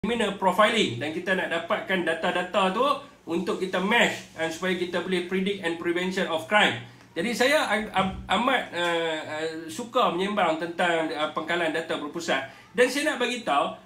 criminal profiling, dan kita nak dapatkan data-data tu untuk kita match supaya kita boleh predict and prevention of crime. Jadi saya amat suka menyembang tentang pengkalan data berpusat, dan saya nak bagi tahu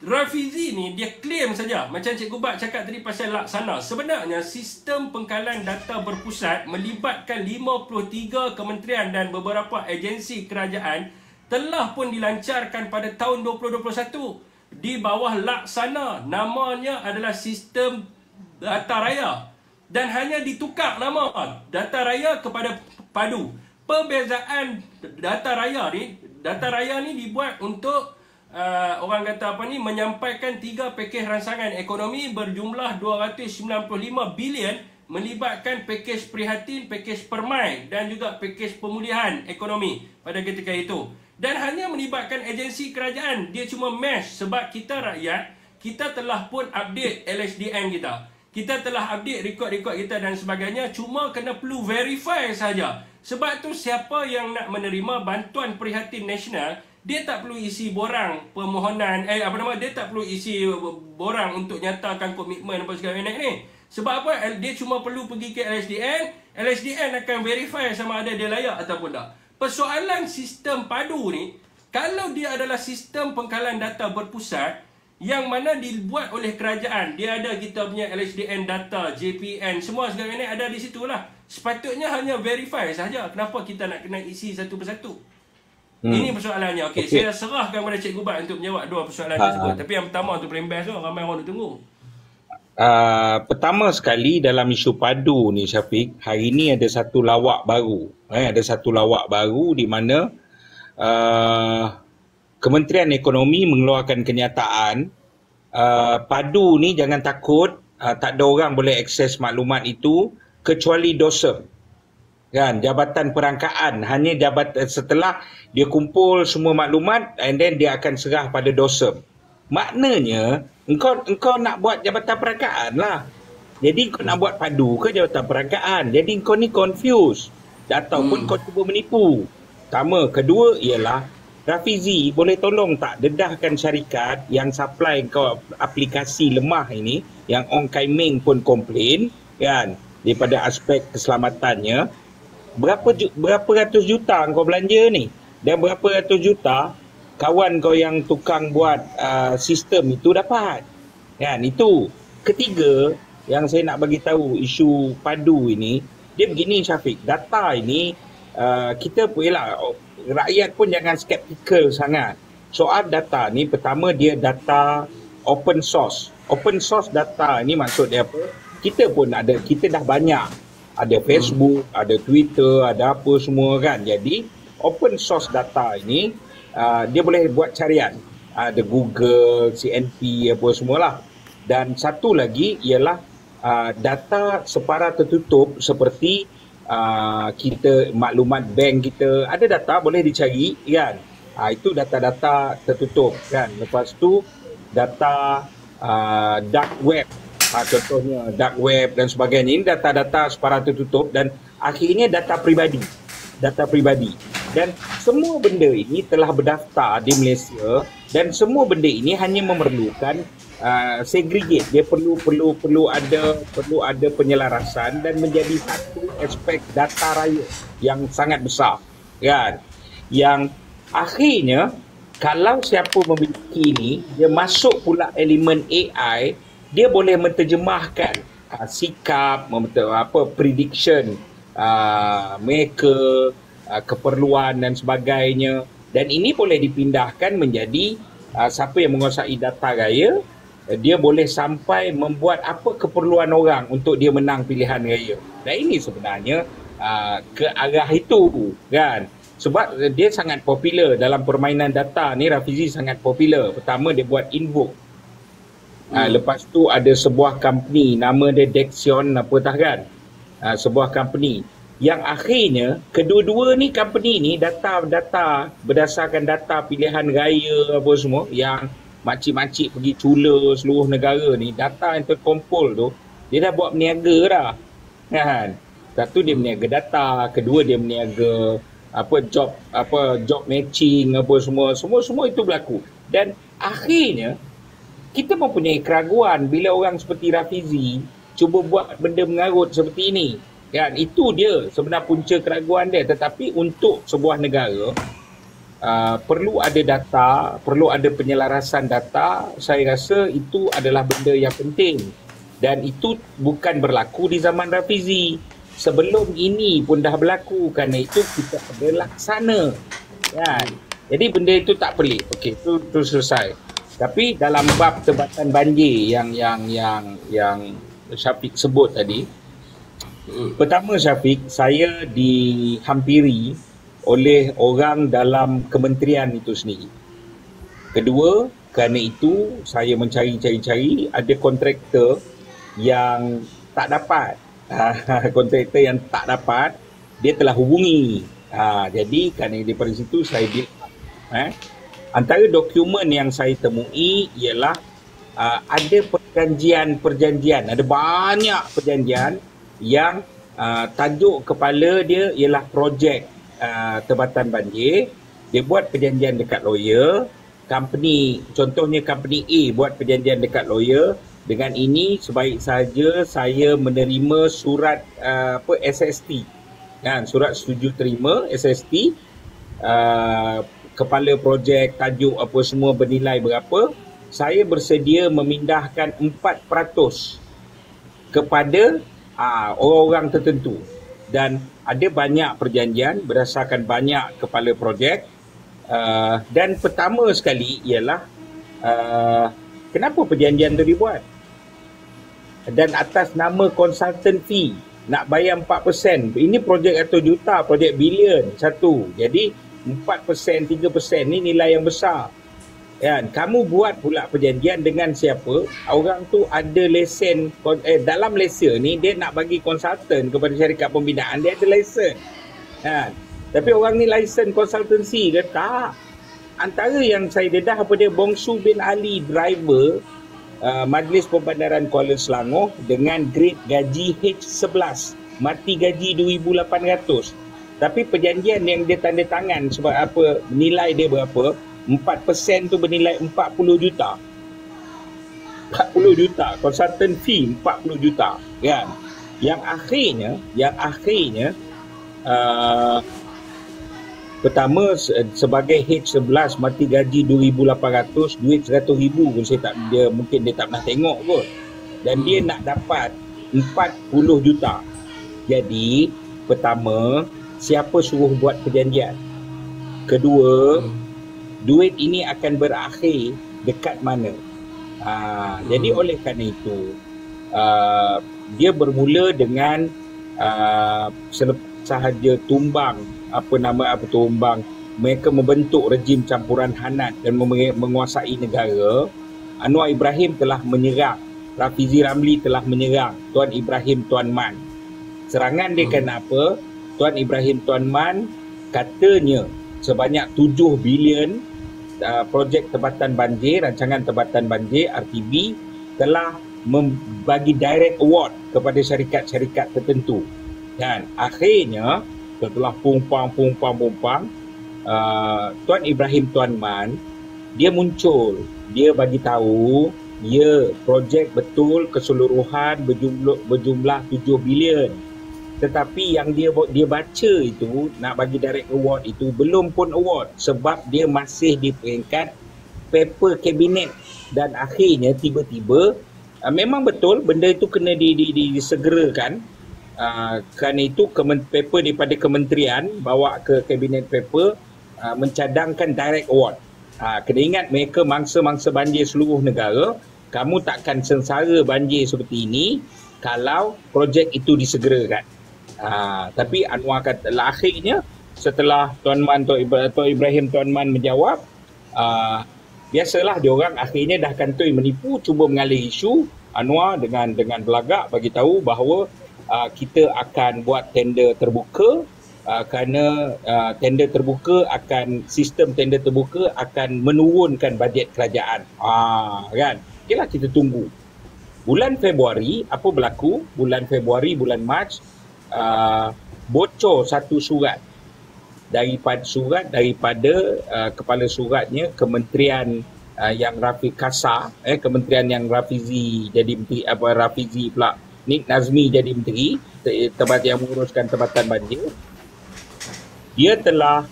Rafizi ni dia claim saja, macam Cikgu Bat cakap tadi pasal laksana. Sebenarnya sistem pengkalan data berpusat melibatkan 53 kementerian dan beberapa agensi kerajaan telah pun dilancarkan pada tahun 2021 di bawah laksana. Namanya adalah Sistem Data Raya, dan hanya ditukar nama Data Raya kepada Padu. Perbezaan Data Raya ni dibuat untuk orang kata apa ni, menyampaikan 3 pakej rancangan ekonomi berjumlah 295 bilion, melibatkan pakej prihatin, pakej permai dan juga pakej pemulihan ekonomi pada ketika itu. Dan hanya melibatkan agensi kerajaan. Dia cuma mesh sebab kita rakyat, kita telah pun update LHDN kita. Kita telah update rekod-rekod kita dan sebagainya, cuma kena perlu verify saja. Sebab tu siapa yang nak menerima bantuan prihatin nasional, dia tak perlu isi borang permohonan, dia tak perlu isi borang untuk nyatakan komitmen apa segala macam ni. Sebab apa? Dia cuma perlu pergi ke LHDN, LHDN akan verify sama ada dia layak ataupun tak. Persoalan sistem padu ni, kalau dia adalah sistem pengkalan data berpusat yang mana dibuat oleh kerajaan, dia ada kita punya LHDN data, JPN, semua segala ni ada di situ lah. Sepatutnya hanya verify saja. Kenapa kita nak kena isi satu persatu? Ini persoalannya. Okey, saya serahkan kepada Cikgu Bat untuk menjawab dua persoalan tersebut. Tapi yang pertama tu paling best tu, ramai orang nak tunggu. Pertama sekali dalam isu padu ni, Syafiq, hari ni ada satu lawak baru. Ada satu lawak baru di mana Kementerian Ekonomi mengeluarkan kenyataan, padu ni jangan takut, tak ada orang boleh akses maklumat itu kecuali DOSEM. Kan, Jabatan Perangkaan, hanya jabatan setelah dia kumpul semua maklumat and then dia akan serah pada DOSEM. Maknanya engkau nak buat Jabatan Perangkaan lah. Jadi kau nak buat padu ke Jabatan Perangkaan? Jadi kau ni confused ataupun kau cuba menipu. Pertama. Kedua ialah, Rafizi boleh tolong tak dedahkan syarikat yang supply kau aplikasi lemah ini, yang Ong Kai Meng pun komplain kan, daripada aspek keselamatannya. Berapa ratus juta kau belanja ni, dan berapa ratus juta kawan kau yang tukang buat sistem itu dapat. Kan, itu. Ketiga yang saya nak bagi tahu isu padu ini, dia begini Syafiq, data ini kita pun rakyat pun jangan skeptikal sangat. Soal data ni, pertama dia data open source. Open source data ni maksud dia apa? Kita pun ada, kita dah banyak. Ada Facebook, ada Twitter, ada apa semua kan. Jadi open source data ini dia boleh buat carian. Ada Google, CNP, apa semualah. Dan satu lagi ialah data separa tertutup seperti kita, maklumat bank kita, ada data boleh dicari kan. Itu data-data tertutup kan. Lepas tu data dark web, contohnya dark web dan sebagainya. Ini data-data separa tertutup, dan akhirnya data peribadi. Dan semua benda ini telah berdaftar di Malaysia, dan semua benda ini hanya memerlukan segregate. Dia perlu ada penyelarasan dan menjadi satu aspek data raya yang sangat besar kan, yang akhirnya kalau siapa memiliki ini, dia masuk pula elemen AI, dia boleh menterjemahkan sikap, prediction mereka, keperluan dan sebagainya. Dan ini boleh dipindahkan menjadi siapa yang menguasai data raya, dia boleh sampai membuat apa keperluan orang untuk dia menang pilihan raya. Dan ini sebenarnya ke arah itu kan. Sebab dia sangat popular dalam permainan data ni. Rafizi sangat popular. Pertama dia buat invoke. Lepas tu ada sebuah company, nama dia Dexion apa tak kan. Sebuah company yang akhirnya kedua-dua ni company ni data berdasarkan data pilihan raya apa semua, yang makcik-makcik pergi cula seluruh negara ni, data yang terkumpul tu dia dah buat meniaga dah kan. Satu dia meniaga data, kedua dia meniaga job matching apa semua itu berlaku. Dan akhirnya kita mempunyai keraguan bila orang seperti Rafizi cuba buat benda mengarut seperti ini. Kan? Itu dia sebenar punca keraguan dia. Tetapi untuk sebuah negara, perlu ada data, perlu ada penyelarasan data. Saya rasa itu adalah benda yang penting. Dan itu bukan berlaku di zaman Rafizi. Sebelum ini pun dah berlaku, kerana itu kita ada laksana. Kan? Jadi benda itu tak pelik. Okey, itu selesai. Tapi dalam bab tebatan banjir yang Syafiq sebut tadi, pertama Syafiq, saya dihampiri oleh orang dalam kementerian itu sendiri. Kedua, kerana itu saya mencari-cari, ada kontraktor yang tak dapat. Kontraktor yang tak dapat, dia telah hubungi. Jadi kerana daripada situ saya bilang, antara dokumen yang saya temui ialah ada perjanjian, ada banyak perjanjian yang tajuk kepala dia ialah projek tebatan banjir. Dia buat perjanjian dekat lawyer, contohnya company A buat perjanjian dekat lawyer. Dengan ini sebaik saja saya menerima surat SST, kan, surat setuju terima SST, kepala projek, tajuk apa semua bernilai berapa, saya bersedia memindahkan 4% kepada orang-orang tertentu. Dan ada banyak perjanjian berdasarkan banyak kepala projek. Dan pertama sekali ialah kenapa perjanjian itu dibuat? Dan atas nama consultant fee, nak bayar 4%. Ini projek ratus juta, projek bilion satu. Jadi 4%, 3% ni nilai yang besar. Kan? Kamu buat pula perjanjian dengan siapa? Orang tu ada lesen, dalam lesen ni dia nak bagi konsultan kepada syarikat pembinaan, dia ada lesen. Kan? Tapi orang ni lesen konsultansi ke? Tak. Antara yang saya dedah pada Bongsu bin Ali, driver Majlis Pembandaran Kuala Selangor dengan grade gaji H11, mati gaji 2,800. Tapi perjanjian yang dia tanda tangan sebab apa, nilai dia berapa, 4% tu bernilai 40 juta. 40 juta, consultant fee 40 juta, kan? Yang akhirnya pertama sebagai H11 mati gaji 2,800, duit 100,000 pun mungkin dia tak pernah tengok kot. Dan dia nak dapat 40 juta. Jadi pertama, siapa suruh buat perjanjian? Kedua, duit ini akan berakhir dekat mana? Jadi oleh kerana itu, dia bermula dengan sahaja tumbang, mereka membentuk rejim campuran hanat dan menguasai negara. Anwar Ibrahim telah menyerang, Rafizi Ramli telah menyerang Tuan Ibrahim Tuan Man. Serangan dia kenapa? Tuan Ibrahim Tuan Man katanya sebanyak 7 bilion projek tebatan banjir, rancangan tebatan banjir RTB telah membagi direct award kepada syarikat-syarikat tertentu. Dan akhirnya setelah pumpang, Tuan Ibrahim Tuan Man dia muncul, dia bagi tahu ya projek betul keseluruhan berjumlah 7 bilion. Tetapi yang dia baca itu, nak bagi direct award itu belum pun award sebab dia masih di peringkat paper kabinet. Dan akhirnya tiba-tiba memang betul benda itu kena disegerakan. Kerana itu paper daripada kementerian bawa ke kabinet paper, mencadangkan direct award. Kena ingat mereka mangsa-mangsa banjir seluruh negara. Kamu takkan sengsara banjir seperti ini kalau projek itu disegerakan. Tapi Anwar kata akhirnya setelah Tuan Ibrahim Tuan Man menjawab, biasalah diorang akhirnya dah kantoi menipu, cuba mengalih isu. Anwar dengan belagak bagi tahu bahawa kita akan buat tender terbuka, kerana sistem tender terbuka akan menurunkan bajet kerajaan. Kan? Okeylah, kita tunggu. Bulan Februari apa berlaku? Bulan Februari, bulan Mac, bocor satu surat daripada kepala suratnya Kementerian yang Rafiq Kasa, kementerian yang Rafizi jadi menteri, Rafizi pula, Nik Nazmi jadi menteri, tempat yang menguruskan tempatan banjir. Dia telah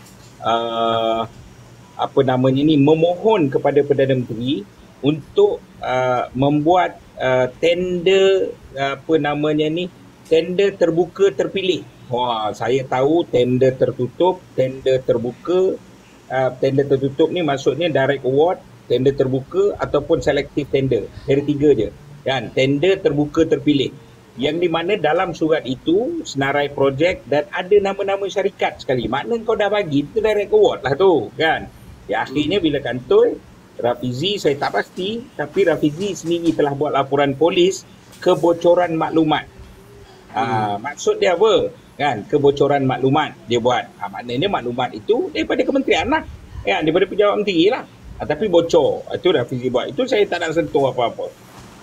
memohon kepada Perdana Menteri untuk membuat tender tender terbuka terpilih. Wah, saya tahu tender tertutup, tender terbuka. Tender tertutup ni maksudnya direct award, tender terbuka ataupun selective tender. Dari 3 je. Kan? Tender terbuka terpilih. Yang di mana dalam surat itu senarai projek dan ada nama-nama syarikat sekali. Makna kau dah bagi, itu direct award lah tu. Kan? Ya, akhirnya bila kantoi, Rafizi saya tak pasti, tapi Rafizi sendiri telah buat laporan polis kebocoran maklumat. Maksud dia apa? Kan, kebocoran maklumat dia buat. Maknanya maklumat itu daripada kementerian lah. Ya, daripada pejabat menteri lah. Tapi bocor. Itu Rafizi buat. Itu saya tak nak sentuh apa-apa.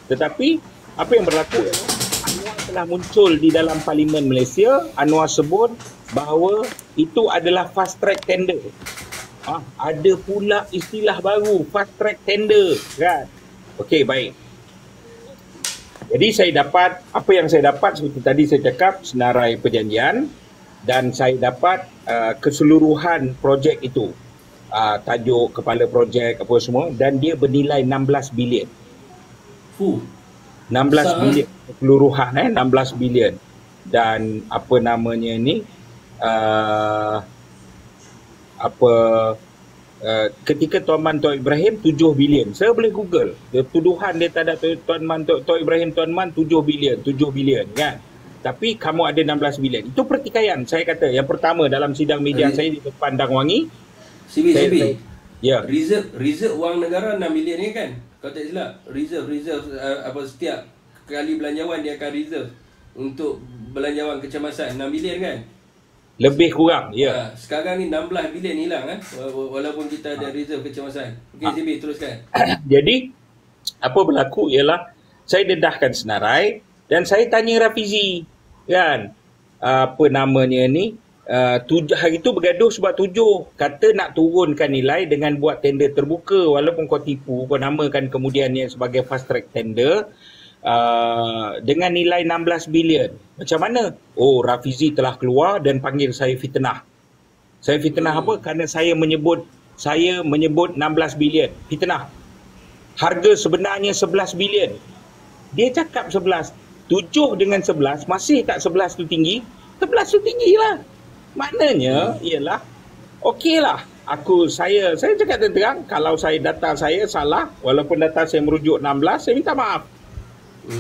Tetapi apa yang berlaku Anwar telah muncul di dalam Parlimen Malaysia. Anwar sebut bahawa itu adalah fast track tender. Ada pula istilah baru, fast track tender. Kan? Okey, baik. Jadi apa yang saya dapat seperti tadi saya cakap, senarai perjanjian dan saya dapat keseluruhan projek itu. Tajuk, kepala projek, apa semua, dan dia bernilai 16 bilion. 16 bilion keseluruhan, 16 bilion. Dan apa namanya ni, ketika Tuan Man Tok Ibrahim 7 bilion. Saya boleh Google. Tuduhan dia tak ada Tuan Man Tok Ibrahim, Tuan Man 7 bilion kan. Tapi kamu ada 16 bilion. Itu pertikaian saya kata. Yang pertama dalam sidang media saya di depan Dang Wangi. Sibi. Ya. Reserve wang negara 6 bilion ni kan? Kau tak silap. Reserve setiap kali belanjawan dia akan reserve untuk belanjawan kecemasan 6 bilion kan? Lebih kurang, ya. Sekarang ni 16 bilion hilang kan? Walaupun kita ada reserve kecemasan. Okey, Sibi, teruskan. Jadi, apa berlaku ialah saya dedahkan senarai dan saya tanya Rafizi, kan? Apa namanya ni? Hari itu bergaduh sebab 7. Kata nak turunkan nilai dengan buat tender terbuka. Walaupun kau tipu, kau namakan kemudiannya sebagai fast track tender. Dengan nilai 16 bilion. Macam mana? Rafizi telah keluar dan panggil saya fitnah. Saya fitnah apa? Kerana saya menyebut 16 bilion. Fitnah. Harga sebenarnya 11 bilion. Dia cakap 11. 7 dengan 11, masih tak 11 tu tinggi? 11 tu tinggi lah. Maknanya ialah okeylah. Saya cakap terang, kalau data saya salah, walaupun data saya merujuk 16, saya minta maaf.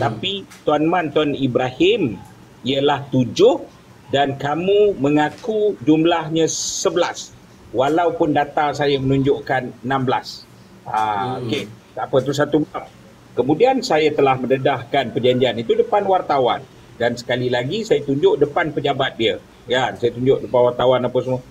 Tapi Tuan Man Tuan Ibrahim ialah 7 dan kamu mengaku jumlahnya 11 walaupun data saya menunjukkan 16. Okey, tak apa, tu satu bab. Kemudian saya telah mendedahkan perjanjian itu depan wartawan dan sekali lagi saya tunjuk depan pejabat dia. Ya, saya tunjuk depan wartawan apa semua.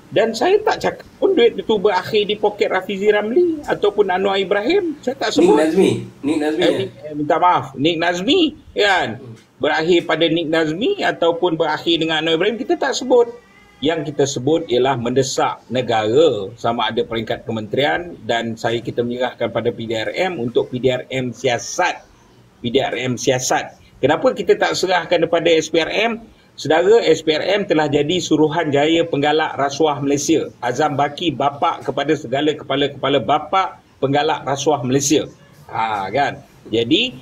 Dan saya tak cakap pun duit itu berakhir di poket Rafizi Ramli ataupun Anwar Ibrahim. Saya tak sebut. Nik Nazmi. Minta maaf. Nik Nazmi, kan? Berakhir pada Nik Nazmi ataupun berakhir dengan Anwar Ibrahim, kita tak sebut. Yang kita sebut ialah mendesak negara sama ada peringkat kementerian dan kita menyerahkan pada PDRM untuk PDRM siasat. Kenapa kita tak serahkan kepada SPRM? Saudara, SPRM telah jadi suruhanjaya penggalak rasuah Malaysia. Azam Baki bapak kepada segala kepala-kepala bapak penggalak rasuah Malaysia. Kan? Jadi,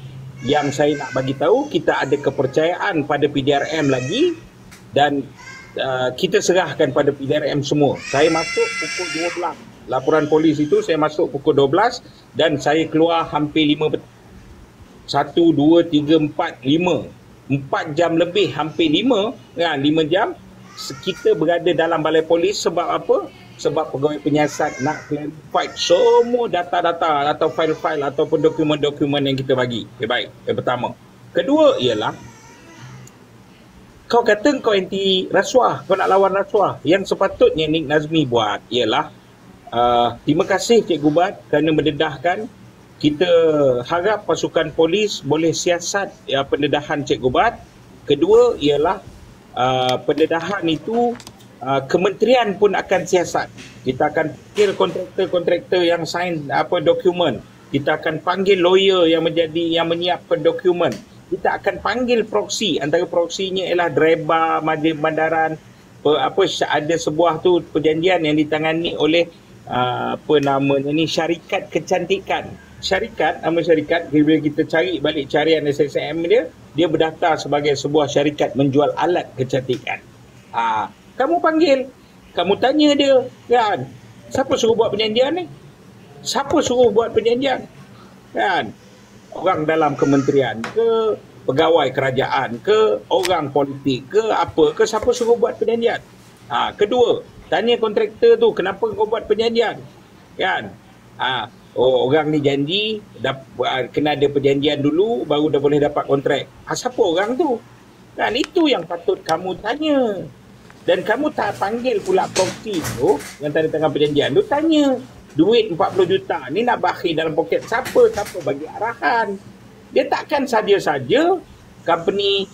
yang saya nak bagi tahu, kita ada kepercayaan pada PDRM lagi dan kita serahkan pada PDRM semua. Saya masuk pukul 12. Laporan polis itu saya masuk pukul 12 dan saya keluar hampir 5 1, 2, 3, 4, 5. 4 jam lebih, hampir 5 jam kita berada dalam balai polis. Sebab apa? Sebab pegawai penyiasat nak clarify semua data-data atau file-file ataupun dokumen-dokumen yang kita bagi. Okay, baik, yang pertama. Kedua ialah kau kata kau anti rasuah, kau nak lawan rasuah. Yang sepatutnya Nik Nazmi buat ialah terima kasih Cikgu Bat kerana mendedahkan. Kita harap pasukan polis boleh siasat pendedahan Cikgu Bat. Kedua ialah pendedahan itu kementerian pun akan siasat. Kita akan panggil kontraktor-kontraktor yang sign dokumen. Kita akan panggil lawyer yang menyiapkan dokumen. Kita akan panggil proksi. Antara proksinya ialah driver bandaran. Ada sebuah tu perjanjian yang ditangani oleh syarikat kecantikan. Nama syarikat bila kita cari balik carian SSM dia berdaftar sebagai sebuah syarikat menjual alat kecantikan. Kamu panggil, kamu tanya dia, kan? Siapa suruh buat perjanjian ni? Siapa suruh buat perjanjian? Kan? Orang dalam kementerian ke, pegawai kerajaan ke, orang politik ke, apa ke, siapa suruh buat perjanjian? Kedua, tanya kontraktor tu, kenapa kau buat perjanjian? Kan? Orang ni janji, kena ada perjanjian dulu, baru dah boleh dapat kontrak. Siapa orang tu? Kan? Itu yang patut kamu tanya. Dan kamu tak panggil pula proksi tu, yang tanda tangan perjanjian tu, tanya. Duit 40 juta ni nak bakhir dalam poket siapa bagi arahan. Dia takkan saja-saja company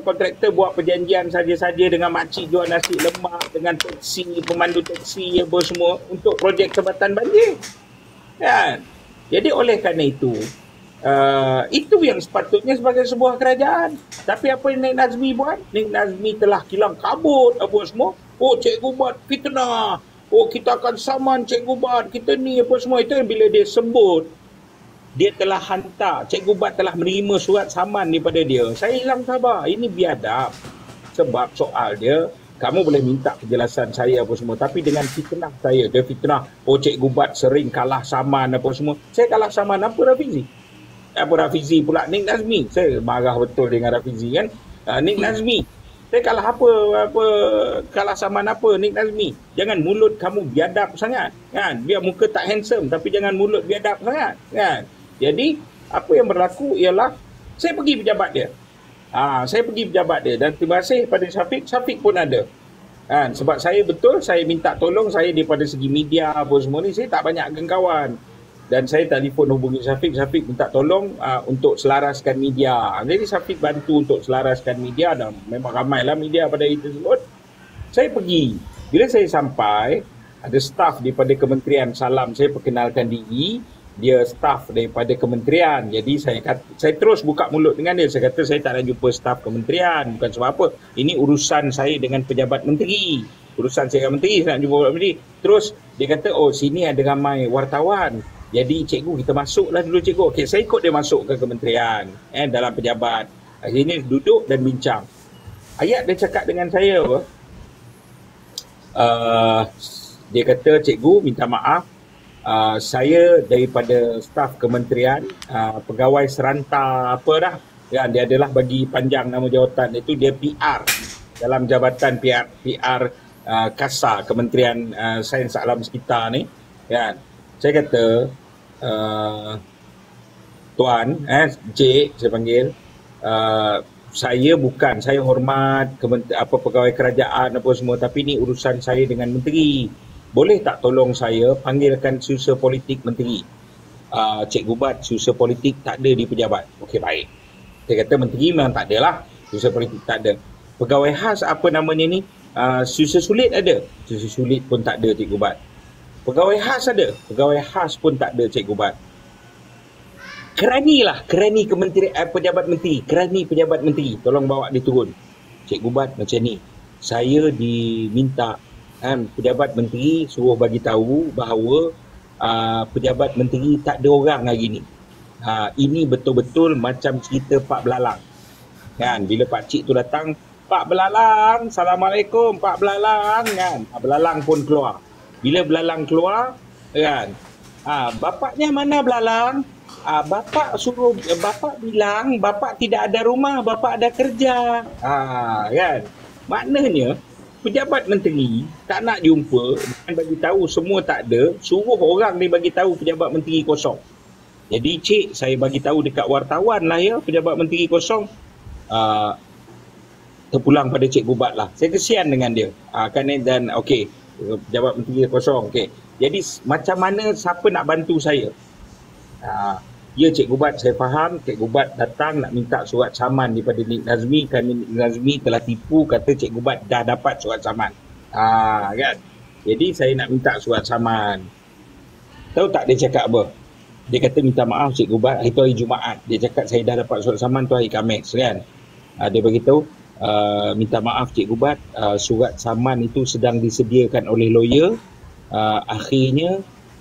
kontraktor buat perjanjian saja-saja dengan makcik jual nasi lemak, dengan teksi, pemandu teksi apa semua untuk projek Jabatan Banjir. Kan? Jadi oleh kerana itu yang sepatutnya sebagai sebuah kerajaan. Tapi apa yang Nik Nazmi buat? Nik Nazmi telah kilang kabut apa semua. Cikgu Bat fitnah. Kita akan saman Cikgu Bat. Kita ni apa semua. Itu bila dia sebut, dia telah hantar, Cikgu Bat telah menerima surat saman daripada dia. Saya hilang sabar. Ini biadab. Sebab soal dia, kamu boleh minta penjelasan saya apa semua. Tapi dengan fitnah saya, dia fitnah. Cikgu Bat sering kalah saman apa semua. Saya kalah saman apa, Rafizi? Rafizi pula Nik Nazmi. Saya marah betul dengan Rafizi kan. Nik Nazmi. Saya kalah kalah saman apa Nik Nazmi. Jangan mulut kamu biadab sangat. Kan? Biar muka tak handsome tapi jangan mulut biadab sangat. Kan? Jadi apa yang berlaku ialah saya pergi pejabat dia. Saya pergi pejabat dia dan terima kasih pada Syafiq pun ada. Kan? Sebab saya minta tolong saya daripada segi media apa semua ni saya tak banyak kawan. Dan saya telefon hubungi Syafiq minta tolong untuk selaraskan media. Jadi Syafiq bantu untuk selaraskan media dan memang ramailah media pada itu tersebut. Saya pergi. Bila saya sampai, ada staf daripada Kementerian Salam, saya perkenalkan diri. Dia staf daripada kementerian. Jadi saya terus buka mulut dengan dia. Saya kata saya tak nak jumpa staf kementerian. Bukan sebab apa. Ini urusan saya dengan pejabat menteri. Urusan saya dengan menteri, saya nak jumpa pejabat menteri. Terus dia kata, sini ada ramai wartawan. Jadi cikgu kita masuklah dulu cikgu. Okey, saya ikut dia masuk ke kementerian dalam pejabat. Akhirnya duduk dan bincang. Ayat dia cakap dengan saya apa? Dia kata cikgu minta maaf. Saya daripada staf kementerian, pegawai seranta apa dah. Ya, dia adalah bagi panjang nama jawatan itu dia PR dalam jabatan PR KASA Kementerian Sains Alam Sekitar ni. Ya. Saya kata, Tuan, Cik, saya panggil, saya hormat pegawai kerajaan apa semua, tapi ni urusan saya dengan menteri. Boleh tak tolong saya panggilkan susah politik menteri? Cikgu Bat, susah politik tak ada di pejabat. Okey, baik. Saya kata menteri memang tak ada lah. Susah politik tak ada. Pegawai khas apa namanya ni? Susah sulit ada. Susah sulit pun tak ada, Cikgu Bat. Pegawai khas ada. Pegawai khas pun tak ada, Cikgu Bat. Kerani kementerian pejabat menteri. Kerani pejabat menteri. Tolong bawa dia turun. Cikgu Bat macam ni. Saya diminta pejabat menteri suruh bagi tahu bahawa pejabat menteri tak ada orang hari ni. Ini betul-betul macam cerita Pak Belalang. Kan, bila Pak Cik tu datang, Pak Belalang, Assalamualaikum Pak Belalang kan. Pak Belalang pun keluar. Bila Belalang keluar, kan, bapaknya mana Belalang? Bapak bilang bapak tidak ada rumah, bapak ada kerja. Kan? Maknanya pejabat menteri tak nak jumpa dan bagi tahu semua tak ada, suruh orang ni bagi tahu pejabat menteri kosong. Jadi cik, saya bagi tahu dekat wartawan lah ya, pejabat menteri kosong. Terpulang pada Cikgu Bat lah. Saya kesian dengan dia. Dan okey, pejabat menteri kosong. Okey. Jadi macam mana siapa nak bantu saya? Ya Cikgu Bat, saya faham Cikgu Bat datang nak minta surat saman daripada Nik Nazmi kerana Nik Nazmi telah tipu kata Cikgu Bat dah dapat surat saman. Kan? Jadi saya nak minta surat saman. Tahu tak dia cakap apa? Dia kata minta maaf Cikgu Bat, itu hari Jumaat. Dia cakap saya dah dapat surat saman tu hari Khamis kan. Dia beritahu minta maaf Cikgu Bat, surat saman itu sedang disediakan oleh lawyer. Akhirnya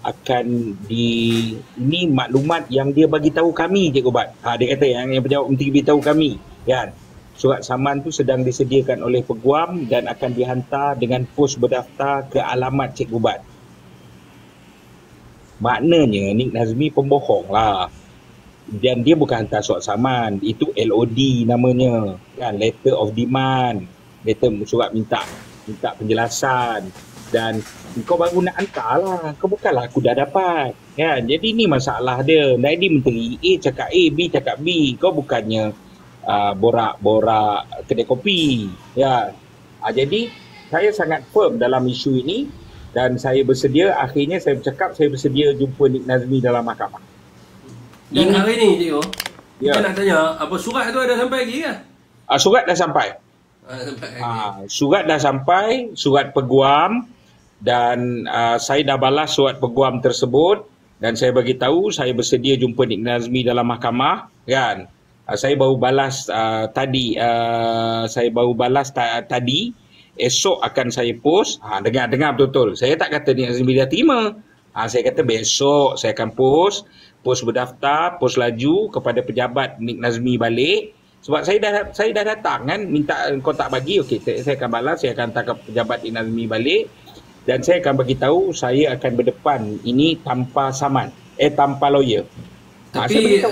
akan ini maklumat yang dia bagi tahu kami Cikgu Bat. Dia kata yang pejabat menteri beritahu kami kan. Surat saman tu sedang disediakan oleh peguam dan akan dihantar dengan pos berdaftar ke alamat Cikgu Bat. Maknanya Nik Nazmi pembohong lah. Dan dia bukan hantar surat saman, itu LOD namanya kan, letter of demand, letter surat minta penjelasan. Dan kau baru nak hantar lah, kau bukanlah aku dah dapat kan. Jadi ni masalah dia. Tadi menteri A cakap A, B cakap B, kau bukannya borak-borak kedai kopi ya. Jadi saya sangat firm dalam isu ini dan saya bersedia, akhirnya saya bercakap saya bersedia jumpa Nik Nazmi dalam mahkamah. Dan hari ni Cikgu, Ya. kita nak tanya, apa surat tu ada sampai lagi ke? Surat dah sampai. Sampai lagi. Surat dah sampai, surat peguam, dan saya dah balas surat peguam tersebut dan saya bagi tahu saya bersedia jumpa Nik Nazmi dalam mahkamah kan. Saya baru balas tadi, tadi. Esok akan saya post. Dengar betul-betul. Saya tak kata Nik Nazmi dah terima. Saya kata besok saya akan post berdaftar, post laju kepada pejabat Nik Nazmi balik. Sebab saya dah datang kan, minta kau tak bagi, okey saya akan balas, saya akan tangkap pejabat Nik Nazmi balik dan saya akan bagi tahu saya akan berdepan ini tanpa saman, tanpa lawyer. Tapi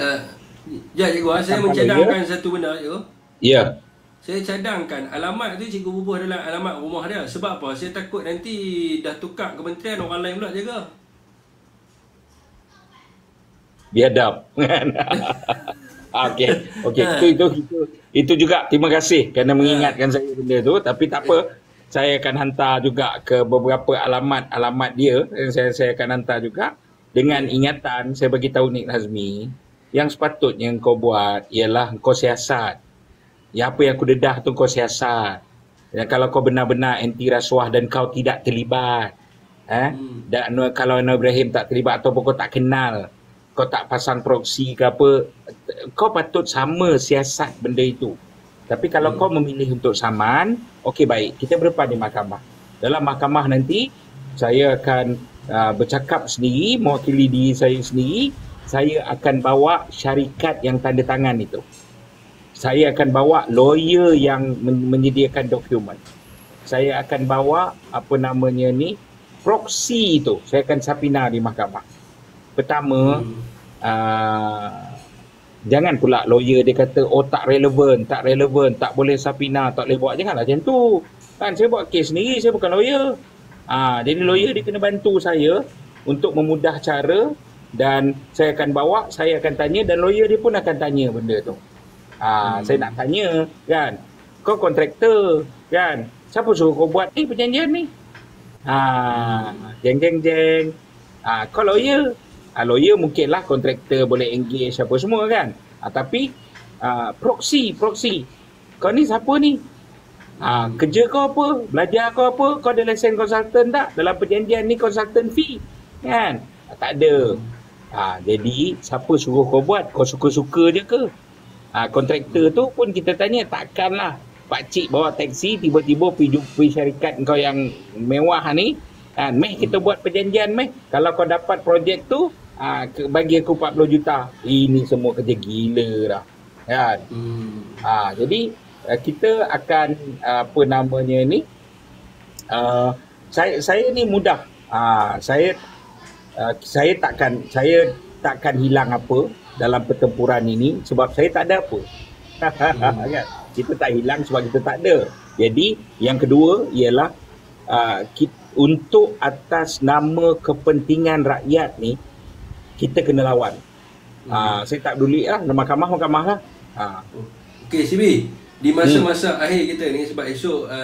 Cikgu, saya mencadangkan satu benda Cikgu. Ya. Saya cadangkan alamat tu Cikgu bubuh dalam alamat rumah dia. Sebab apa? Saya takut nanti dah tukar kementerian, orang lain pula jaga. Biadab. Okey. Itu juga terima kasih kerana mengingatkan saya benda tu, tapi tak apa. Saya akan hantar juga ke beberapa alamat dia, saya akan hantar juga dengan ingatan saya bagi tahu Nik Nazmi, yang sepatutnya kau buat ialah kau siasat. Ya, apa yang aku dedah tu kau siasat. Dan kalau kau benar-benar anti rasuah dan kau tidak terlibat, dan kalau Anwar Ibrahim tak terlibat ataupun kau tak kenal, kau tak pasang proksi ke apa, kau patut sama siasat benda itu. Tapi kalau kau memilih untuk saman, okey baik, kita berdepan di mahkamah. Dalam mahkamah nanti, saya akan bercakap sendiri, mewakili diri saya sendiri. Saya akan bawa syarikat yang tanda tangan itu. Saya akan bawa lawyer yang menyediakan dokumen. Saya akan bawa proksi itu. Saya akan sapina di mahkamah. Pertama, jangan pula lawyer dia kata tak relevan, tak boleh sapina, tak boleh buat. Janganlah macam tu. Kan saya buat kes sendiri, saya bukan lawyer. Jadi lawyer dia kena bantu saya untuk memudah cara, dan saya akan bawa, saya akan tanya dan lawyer dia pun akan tanya benda tu. Saya nak tanya kan, kau kontraktor kan, siapa suruh kau buat perjanjian ni? Jeng. Kau lawyer. Lawyer mungkinlah kontraktor boleh engage apa semua kan. Tapi proksi. Kau ni siapa ni? Kerja kau apa? Belajar kau apa? Kau ada lesen konsultan tak? Dalam perjanjian ni konsultan fee kan? Tak ada. Jadi siapa suruh kau buat? Kau suka-suka je ke? Kontraktor tu pun kita tanya, takkanlah pakcik bawa taksi tiba-tiba pergi syarikat kau yang mewah ni, meh kita buat perjanjian meh, kalau kau dapat projek tu bagi aku 40 juta. Ini semua kerja gila dah kan. Jadi kita akan saya ni mudah. Saya takkan hilang apa dalam pertempuran ini sebab saya tak ada apa. Kan? Kita tak hilang sebab kita tak ada. Jadi yang kedua ialah untuk atas nama kepentingan rakyat ni kita kena lawan. Saya tak peduli lah, mahkamah lah. Okey CB, di masa-masa akhir kita ni, sebab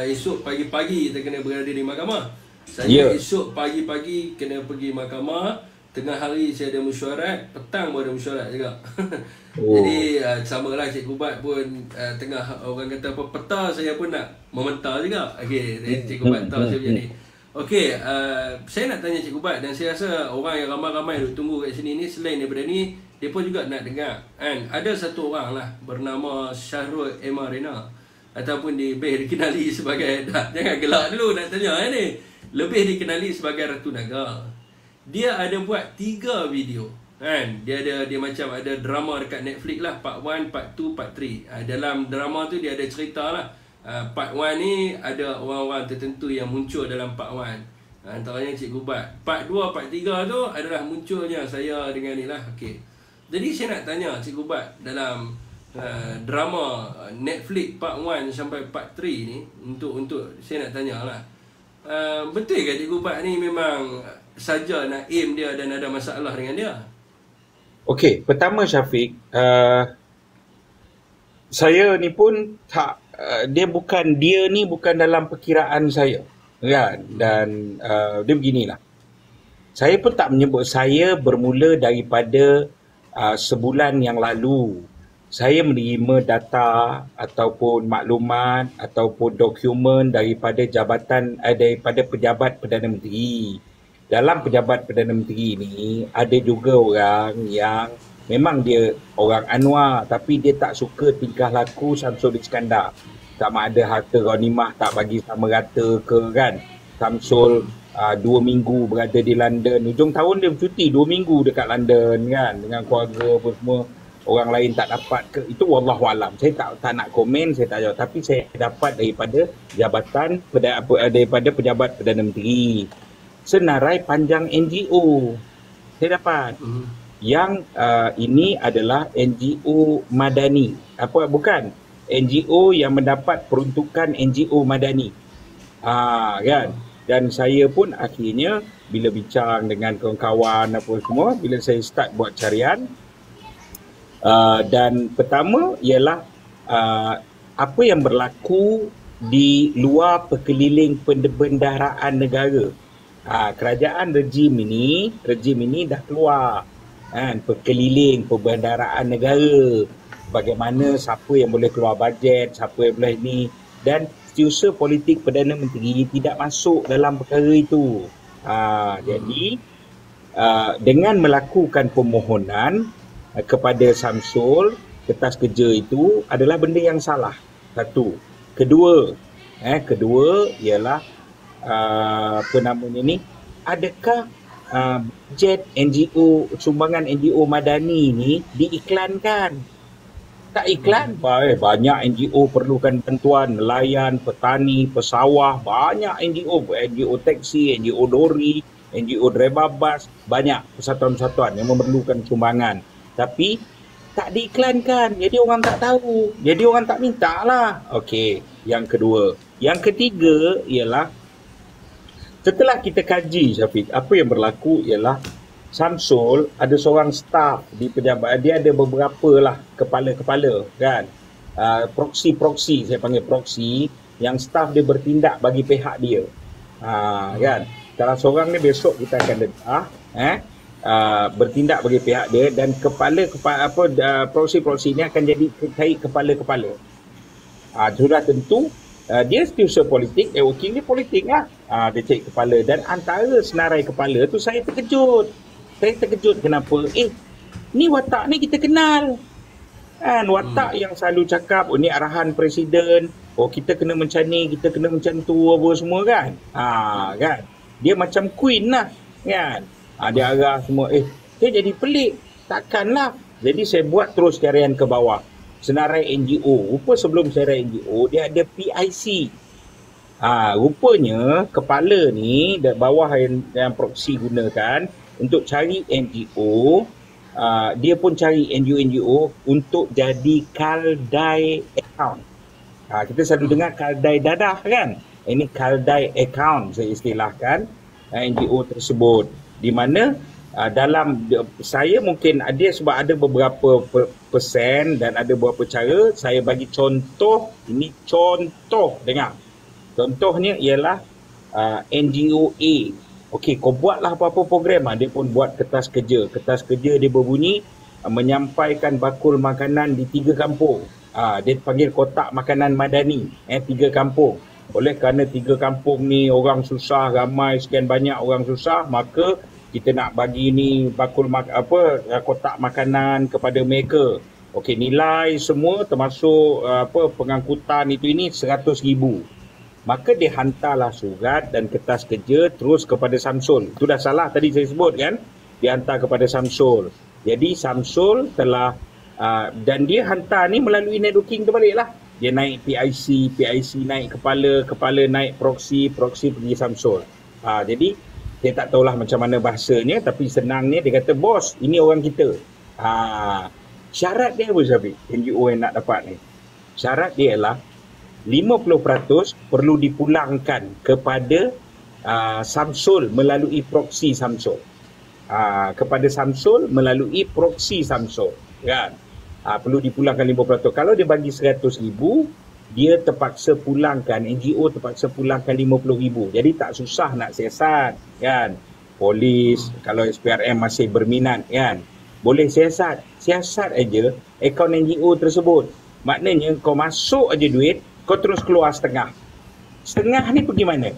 esok pagi-pagi kita kena berada di mahkamah. Saya esok pagi-pagi kena pergi mahkamah tengah hari saya ada mesyuarat, petang pun ada mesyuarat juga. Oh. Jadi sama lah Cikgu Bat pun tengah orang kata apa peta, saya pun nak mementar juga. Okey, Cikgu Bat tahu saya macam ni. Okey, saya nak tanya Cikgu Bat, dan saya rasa orang yang ramai-ramai duk tunggu kat sini ni, selain daripada ni, dia pun juga nak dengar. Kan? Ada satu orang lah bernama Syahrul Emarina, ataupun lebih dikenali sebagai, jangan gelak dulu nak tanya ni, lebih dikenali sebagai Ratu Naga. Dia ada buat 3 video. Kan? Dia macam ada drama dekat Netflix lah, part 1, part 2, part 3. Dalam drama tu dia ada cerita lah. Part 1 ni ada orang-orang tertentu yang muncul dalam part 1. Antaranya Cikgu Bat. Part 2, part 3 tu adalah munculnya saya dengan ni lah. Okay. Jadi saya nak tanya Cikgu Bat, dalam drama Netflix part 1 sampai part 3 ni, untuk saya nak tanya lah, betul ke Cikgu Bat ni memang saja nak aim dia dan ada masalah dengan dia? Okey, pertama Syafiq, saya ni pun tak, dia ni bukan dalam perkiraan saya, kan? Dan dia beginilah. Saya pun tak menyebut, saya bermula daripada sebulan yang lalu. Saya menerima data ataupun maklumat ataupun dokumen daripada daripada pejabat Perdana Menteri. Dalam pejabat Perdana Menteri ni ada juga orang yang memang dia orang Anwar, tapi dia tak suka tingkah laku Syamsul Iskandar. Sama ada harta ghanimah tak bagi sama rata ke, kan. Syamsul 2 minggu berada di London. Hujung tahun dia bercuti 2 minggu dekat London, kan, dengan keluarga apa semua. Orang lain tak dapat ke, itu wallahualam. Saya tak nak komen, saya tak jawab. Tapi saya dapat daripada daripada pejabat Perdana Menteri senarai panjang NGO. Saya dapat. Yang ini adalah NGO Madani. Bukan. NGO yang mendapat peruntukan NGO Madani. Kan? Dan saya pun akhirnya bila bincang dengan kawan-kawan apa semua, bila saya start buat carian, dan pertama ialah apa yang berlaku di luar perkeliling pendebendaraan negara. Kerajaan rejim ini dah keluar, kan, perkeliling perbendaraan negara. Bagaimana, siapa yang boleh keluar bajet, siapa yang boleh ni, dan setiausaha politik Perdana Menteri tidak masuk dalam perkara itu. Jadi dengan melakukan permohonan kepada Syamsul, kertas kerja itu adalah benda yang salah. Satu. Kedua ialah adakah jet NGO, sumbangan NGO Madani ni diiklankan? Tak iklan. Banyak NGO perlukan bantuan, nelayan, petani, pesawah, banyak NGO taksi, NGO lori, NGO driver bus, banyak persatuan-persatuan yang memerlukan sumbangan. Tapi tak diiklankan, jadi orang tak tahu, jadi orang tak minta lah. Okey, yang kedua. Yang ketiga ialah, setelah kita kaji, Syafiq, apa yang berlaku ialah Syamsul ada seorang staff di pejabat, dia ada beberapa lah kepala-kepala, kan, proksi, saya panggil proksi, yang staff dia bertindak bagi pihak dia, kan. Salah seorang ni besok kita akan dedah, bertindak bagi pihak dia, dan proksi-proksi ni akan jadi cari kepala-kepala. Sudah tentu dia setiausaha politik, working dia politik lah. Dia cari kepala, dan antara senarai kepala tu saya terkejut. Kenapa? Ni watak ni kita kenal, kan, watak yang selalu cakap, ni arahan presiden, kita kena macam ni, kita kena macam tu, apa semua, kan. Kan, dia macam queen lah, kan. Dia arah semua. Saya jadi pelik, takkanlah. Jadi saya buat terus carian ke bawah, senarai NGO. Rupa sebelum senarai NGO dia ada PIC. Rupanya kepala ni bawah yang proksi gunakan untuk cari NGO, dia pun cari NGO untuk jadi kaldai account. Kita selalu dengar kaldai dadah, kan. Ini kaldai account saya istilahkan NGO tersebut, di mana dalam saya mungkin ada, sebab ada beberapa persen dan ada beberapa cara, saya bagi contoh. Ini contoh, dengar. Contohnya ialah NGO A. okey, kau buatlah apa-apa program. Dia pun buat kertas kerja. Kertas kerja dia berbunyi, menyampaikan bakul makanan di 3 kampung. Dia panggil kotak makanan madani, 3 kampung. Oleh kerana 3 kampung ni orang susah, ramai sekian banyak orang susah, maka kita nak bagi ni bakul kotak makanan kepada mereka. Okey, nilai semua termasuk pengangkutan ini 100,000. Maka dia hantarlah surat dan kertas kerja terus kepada Samsul. Itu dah salah tadi saya sebut kan. Dia hantar kepada Samsul. Jadi Samsul telah dan dia hantar ni melalui networking terbalik lah. Dia naik PIC naik kepala naik proxy pergi Samsul. Jadi saya tak tahulah macam mana bahasanya, tapi senangnya dia kata, bos, ini orang kita. Syarat dia apa, Syafiq? NGO yang nak dapat ni. Syarat dia ialah 50% perlu dipulangkan kepada Samsul melalui proxy Samsul. Kepada Samsul melalui proxy Samsul. Kan? Perlu dipulangkan 50%. Kalau dia bagi 100,000, dia terpaksa pulangkan, NGO terpaksa pulangkan 50,000. Jadi tak susah nak siasat. Kan? Polis, kalau SPRM masih berminat, kan? Boleh siasat. Siasat aja akaun NGO tersebut. Maknanya kau masuk aja duit, kau terus keluar setengah. Setengah ni pergi mana?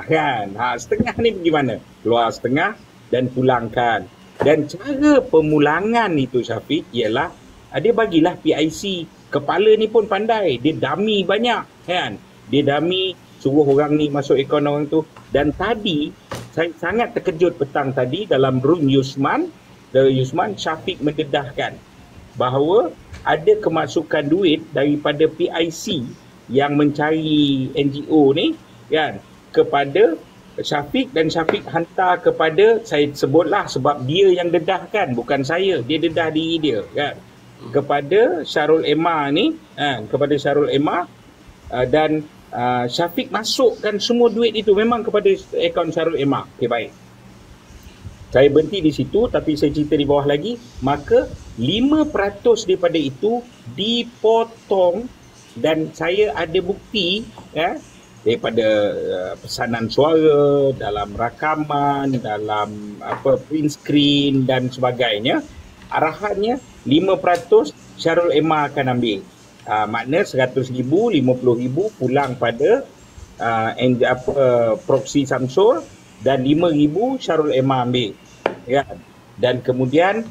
Kan? Setengah ni pergi mana? Keluar setengah dan pulangkan. Dan cara pemulangan itu, Syafiq, ialah dia bagilah PIC. Kepala ni pun pandai. Dia dummy banyak. Kan? Dia dummy, suruh orang ni masuk akaun orang tu. Dan tadi, saya sangat terkejut petang tadi dalam room Yusman, Syafiq mendedahkan bahawa ada kemasukan duit daripada PIC yang mencari NGO ni, kan, kepada Syafiq, dan Syafiq hantar kepada, saya sebutlah sebab dia yang dedahkan, bukan saya, dia dedah diri dia, kan, kepada Syarul Emma ni, kepada Syarul Emma, dan Syafiq masukkan semua duit itu memang kepada akaun Syarul Emma. Okey, baik. Saya berhenti di situ, tapi saya cerita di bawah lagi. Maka 5% daripada itu dipotong, dan saya ada bukti daripada pesanan suara, dalam rakaman, dalam print screen dan sebagainya. Arahannya 5% Syarul Emma akan ambil. Makna 100,000, 50,000 pulang pada proxy Samsul, dan 5,000 Syarul Emma ambil, kan? Dan kemudian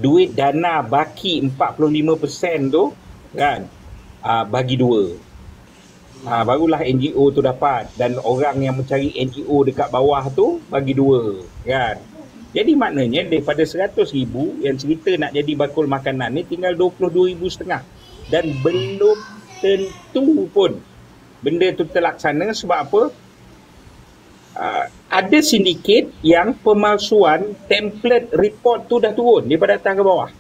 duit dana baki 45% tu, kan, bagi 2. Barulah NGO tu dapat, dan orang yang mencari NGO dekat bawah tu bagi 2, kan. Jadi maknanya daripada 100,000 yang cerita nak jadi bakul makanan ni, tinggal 22,500, dan belum tentu pun benda tu terlaksana. Sebab apa? Ada sindiket yang pemalsuan template report tu dah turun daripada atas ke bawah.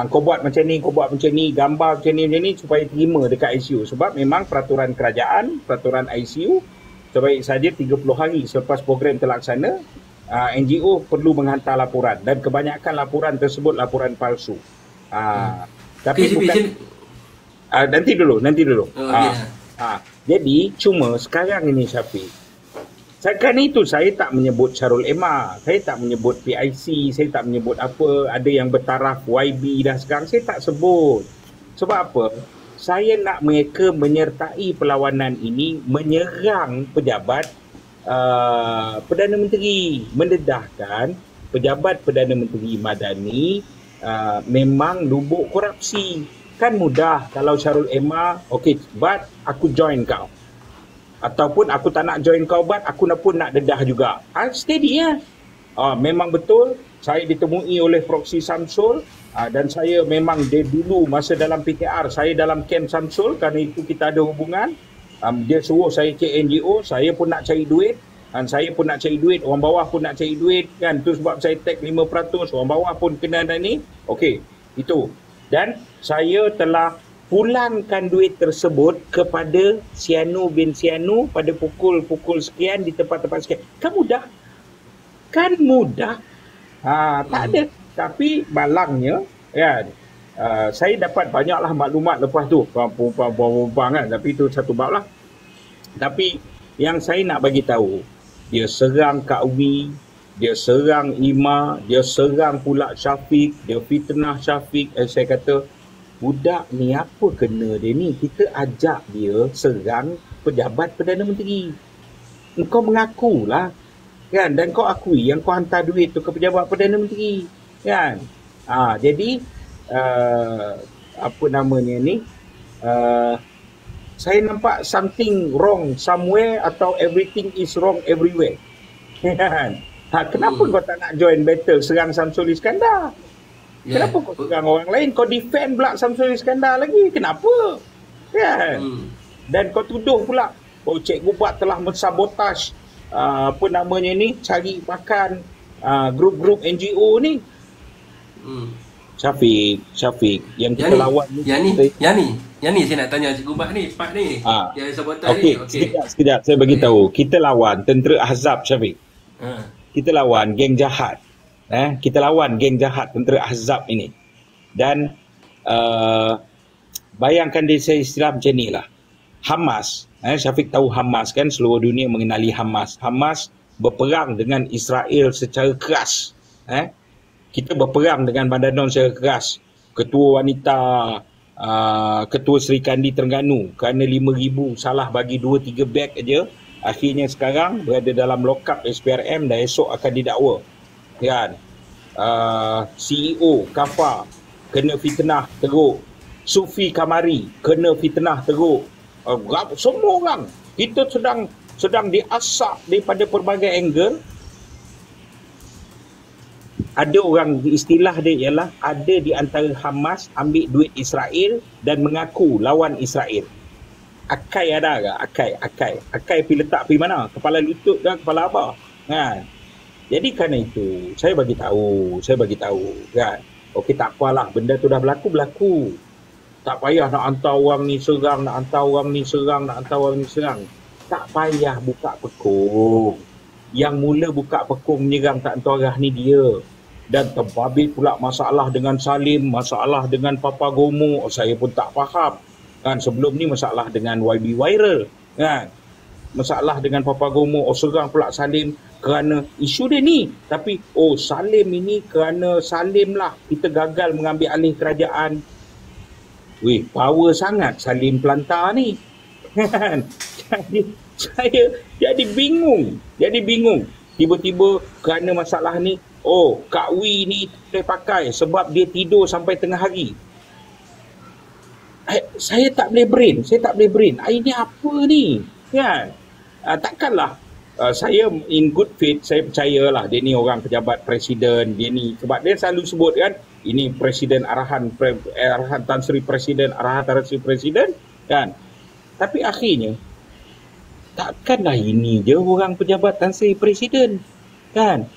Kau buat macam ni, kau buat macam ni, gambar macam ni supaya terima dekat ICU. Sebab memang peraturan kerajaan, peraturan ICU, sebaik saja 30 hari selepas program terlaksana, NGO perlu menghantar laporan, dan kebanyakan laporan tersebut laporan palsu. Tapi bukan... Nanti dulu. Jadi cuma sekarang ini, Syafiq, kerana itu saya tak menyebut Syarul Emma, saya tak menyebut PIC, saya tak menyebut apa, ada yang bertaraf YB dah sekarang, saya tak sebut. Sebab apa? Saya nak mereka menyertai perlawanan ini, menyerang pejabat Perdana Menteri, mendedahkan pejabat Perdana Menteri Madani memang lubuk korupsi. Kan mudah kalau Syarul Emma, okey, but aku join kau. Ataupun aku tak nak join kau, but aku pun nak dedah juga. Steady ya. Memang betul saya ditemui oleh proxy Samsul, dan saya memang dia dulu masa dalam PKR, saya dalam camp Samsul, kerana itu kita ada hubungan. Dia suruh saya ke NGO, saya pun nak cari duit, dan saya pun nak cari duit, orang bawah pun nak cari duit, kan. Tu sebab saya tag 5%, orang bawah pun kena dan ni. Okey, itu. Dan saya telah pulangkan duit tersebut kepada Sianu bin Sianu pada pukul sekian di tempat-tempat sekian. Kan mudah. Tak ada. Tapi balangnya, kan, saya dapat banyaklah maklumat lepas tu. Perempuan kan. Tapi itu satu bab lah. Tapi yang saya nak bagi tahu, dia serang Kak Wi, dia serang Ima, dia serang pula Syafiq, dia fitnah Syafiq. Saya kata, budak ni apa kena dia ni? Kita ajak dia serang pejabat Perdana Menteri. Engkau mengakulah, kan? Dan kau akui yang kau hantar duit tu ke pejabat Perdana Menteri, kan? Jadi apa namanya ni, saya nampak something wrong somewhere atau everything is wrong everywhere. Kan? Kenapa kau tak nak join battle serang Samsul Iskandar? Kenapa kau serang orang lain? Kau defend pula Samsul Iskandar lagi. Kenapa? Kan? Dan kau tuduh pula, Cikgu Bat telah mensabotaj apa namanya ni, cari makan grup-grup NGO ni. Syafiq yang kita lawan ni. Yang ni saya nak tanya Cikgu Bat ni, part ni. Yang sabotaj ni. Sekejap saya bagi tahu. Kita lawan tentera Ahzab, Syafiq. Kita lawan geng jahat. Kita lawan geng jahat tentera Ahzab ini. Dan bayangkan dia saya istilah macam ni lah. Hamas, Syafiq tahu Hamas kan, seluruh dunia mengenali Hamas. Hamas berperang dengan Israel secara keras. Kita berperang dengan Bandanon secara keras. Ketua wanita, Ketua Seri Kandi Terengganu kerana 5,000 salah bagi 2-3 beg aja. Akhirnya sekarang berada dalam lock-up SPRM dan esok akan didakwa. Kan? CEO Kafa kena fitnah teruk. Sufi Kamari kena fitnah teruk. Semua orang kita sedang diasak daripada pelbagai angle. Ada orang, istilah dia ialah ada di antara Hamas ambil duit Israel dan mengaku lawan Israel. Akai ada ke? Akai pergi letak pergi mana? Kepala lutut ke kepala apa? Kan? Jadi kerana itu saya bagi tahu kan. Okey, tak apalah, benda tu dah berlaku. Tak payah nak hantar orang ni serang, nak hantar orang ni serang. Tak payah buka pekung. Yang mula buka pekung menyerang tak hantar arah ni dia. Dan terbabit pula masalah dengan Salim, masalah dengan Papa Gomo, saya pun tak faham. Kan sebelum ni masalah dengan YB Viral, kan? Masalah dengan Papa Gomo, serang pula Salim kerana isu dia ni. Tapi Salim ini kerana Salim lah kita gagal mengambil alih kerajaan. Weh, power sangat Salim Pelantar ni. Kan? Jadi saya jadi bingung. Tiba-tiba kerana masalah ni, Kak Wi ni boleh pakai sebab dia tidur sampai tengah hari. Saya tak boleh brain. Ini apa ni? Kan? Takkanlah saya in good faith, saya percayalah dia ni orang pejabat presiden, dia ni sebab dia selalu sebut kan, ini presiden arahan Tan Sri Presiden, arahan Tan Sri Presiden kan. Tapi akhirnya takkanlah ini je orang pejabat Tan Sri Presiden kan.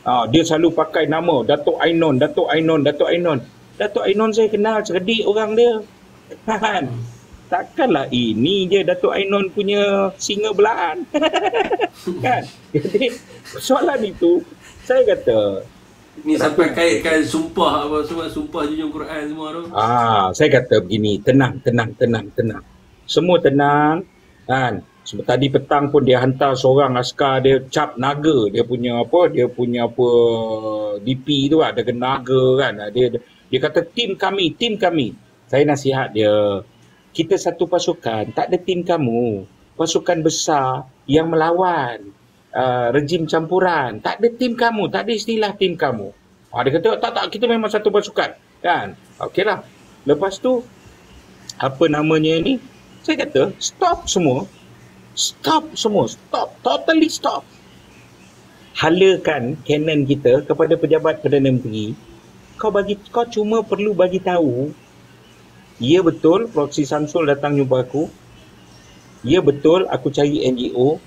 Dia selalu pakai nama Datuk Ainon. Datuk Ainon saya kenal, cerdik orang dia. Kan? Takkanlah ini je Datuk Ainon punya singa belahan. Kan? Jadi soalan itu saya kata ni sampai kaitkan sumpah apa semua, sumpah junjung Quran semua tu. Saya kata begini, tenang. Semua tenang kan. Tadi petang pun dia hantar seorang askar, dia cap naga, dia punya DP tu ada naga kan. Dia kata tim kami. Saya nasihat dia, kita satu pasukan, tak ada tim kamu. Pasukan besar yang melawan rejim campuran, tak ada tim kamu, tak ada istilah tim kamu. Dia kata tak, kita memang satu pasukan kan. Okeylah. Lepas tu apa namanya ni, saya kata stop, totally stop. Halakan kanon kita kepada pejabat Perdana Menteri. Kau cuma perlu bagi tahu, ya betul Proksi Samsul datang jumpa aku. Ya betul aku cari NGO.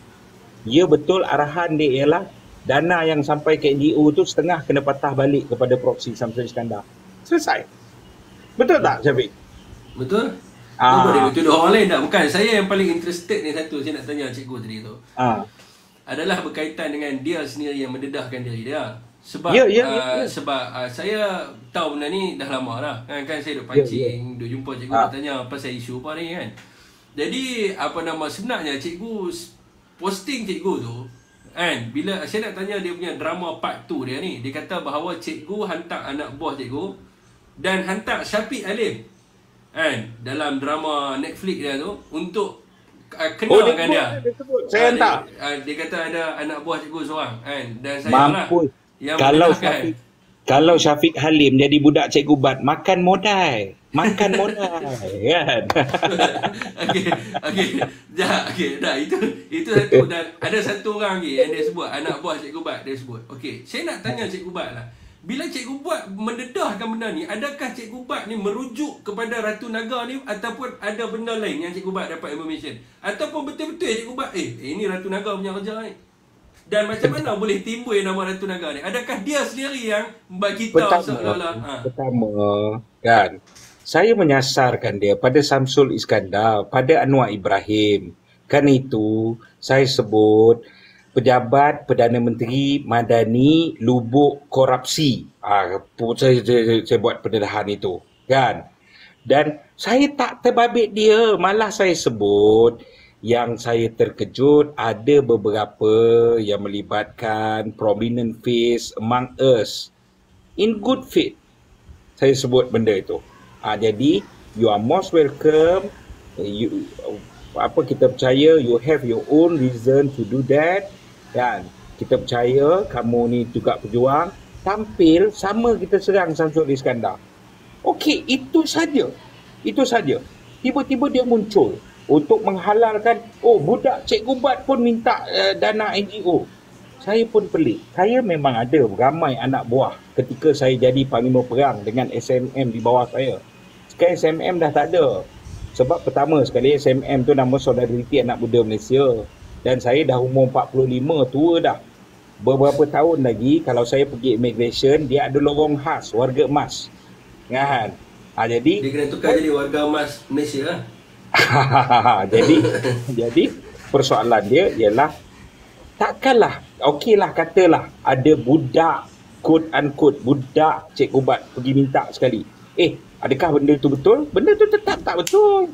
Ya betul arahan dia ialah dana yang sampai ke NGO tu setengah kena patah balik kepada Proksi Samsul Iskandar. Selesai. Betul tak, Syafiq? Betul. Boleh tuduh orang lain tak? Bukan, saya yang paling interested ni satu saya nak tanya cikgu tadi tu. Adalah berkaitan dengan dia sendiri yang mendedahkan diri dia. Sebab sebab saya tahu benda ni dah lama dah. Kan saya duk pancing, duk jumpa cikgu nak tanya pasal isu apa ni kan. Jadi sebenarnya cikgu posting cikgu tu Kan, bila saya nak tanya dia punya drama part 2 dia ni, dia kata bahawa cikgu hantar anak buah cikgu dan hantar Syafiq Alim kan dalam drama Netflix dia tu untuk kenalkan dia. Saya hantar. Dia kata ada anak buah cikgu seorang kan, dan saya Mampus. yang Kalau Syafiq Halim jadi budak Cikgu Bat, makan modal kan. Okey, dah itu satu. Dan ada satu orang lagi yang dia sebut anak buah Cikgu Bat, dia sebut. Okey, saya nak tanya Cikgu Bat lah. Bila Cikgu Bat mendedahkan benda ni, adakah Cikgu Bat ni merujuk kepada Ratu Naga ni ataupun ada benda lain yang Cikgu Bat dapat information? Ataupun betul-betul Cikgu Bat, ini Ratu Naga punya kerja ni. Dan macam mana boleh timbul nama Ratu Naga ni? Adakah dia sendiri yang bagi kita seolah-olah? Pertama, kan, saya menyasarkan dia pada Samsul Iskandar, pada Anwar Ibrahim. Kan itu saya sebut pejabat Perdana Menteri Madani lubuk korupsi. Saya buat pendedahan itu, kan. Dan saya tak terbabit dia, malah saya sebut yang saya terkejut ada beberapa yang melibatkan prominent face among us in good faith. Saya sebut benda itu. Jadi you are most welcome. Kita percaya you have your own reason to do that. Dan kita percaya kamu ni juga pejuang. Tampil sama kita serang Samsul Iskandar. Okey, itu saja. Tiba-tiba dia muncul untuk menghalalkan, budak Cikgu Bat pun minta dana NGO. Saya pun pelik. Saya memang ada ramai anak buah ketika saya jadi panglima perang dengan SMM di bawah saya. Sekarang SMM dah tak ada. Sebab pertama sekali SMM tu nama Solidariti Anak Muda Malaysia. Dan saya dah umur 45, tua dah. Beberapa tahun lagi kalau saya pergi immigration, dia ada lorong khas warga emas. Kan? Jadi dia kena tukar jadi warga emas Malaysia lah. jadi persoalan dia ialah takkanlah, okeylah katalah ada budak quote unquote budak Cikgu Bat pergi minta sekali. Adakah benda itu betul? Benda itu tetap tak betul.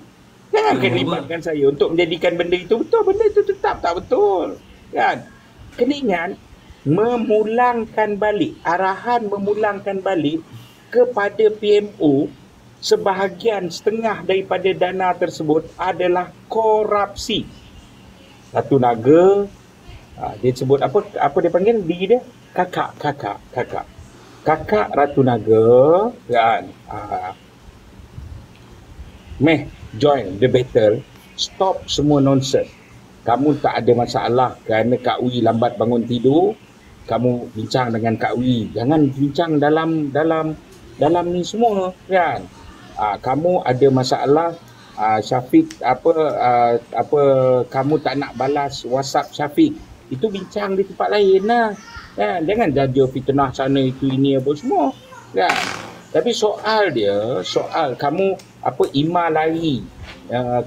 Jangan libatkan saya untuk menjadikan benda itu betul. Benda itu tetap tak betul. Kan? Kena ingat, arahan memulangkan balik kepada PMO, sebahagian setengah daripada dana tersebut adalah korupsi. Ratu Naga, dia sebut apa dia panggil diri dia? Kakak Ratu Naga, kan? Join the battle, stop semua nonsense. Kamu tak ada masalah kerana Kak Wi lambat bangun tidur, kamu bincang dengan Kak Wi. Jangan bincang dalam ni semua, kan? Kamu ada masalah Syafiq kamu tak nak balas WhatsApp Syafiq, itu bincang di tempat lain lah, kan? Jangan jaja fitnah sana itu ini apa semua, kan? Tapi soal kamu Ima lari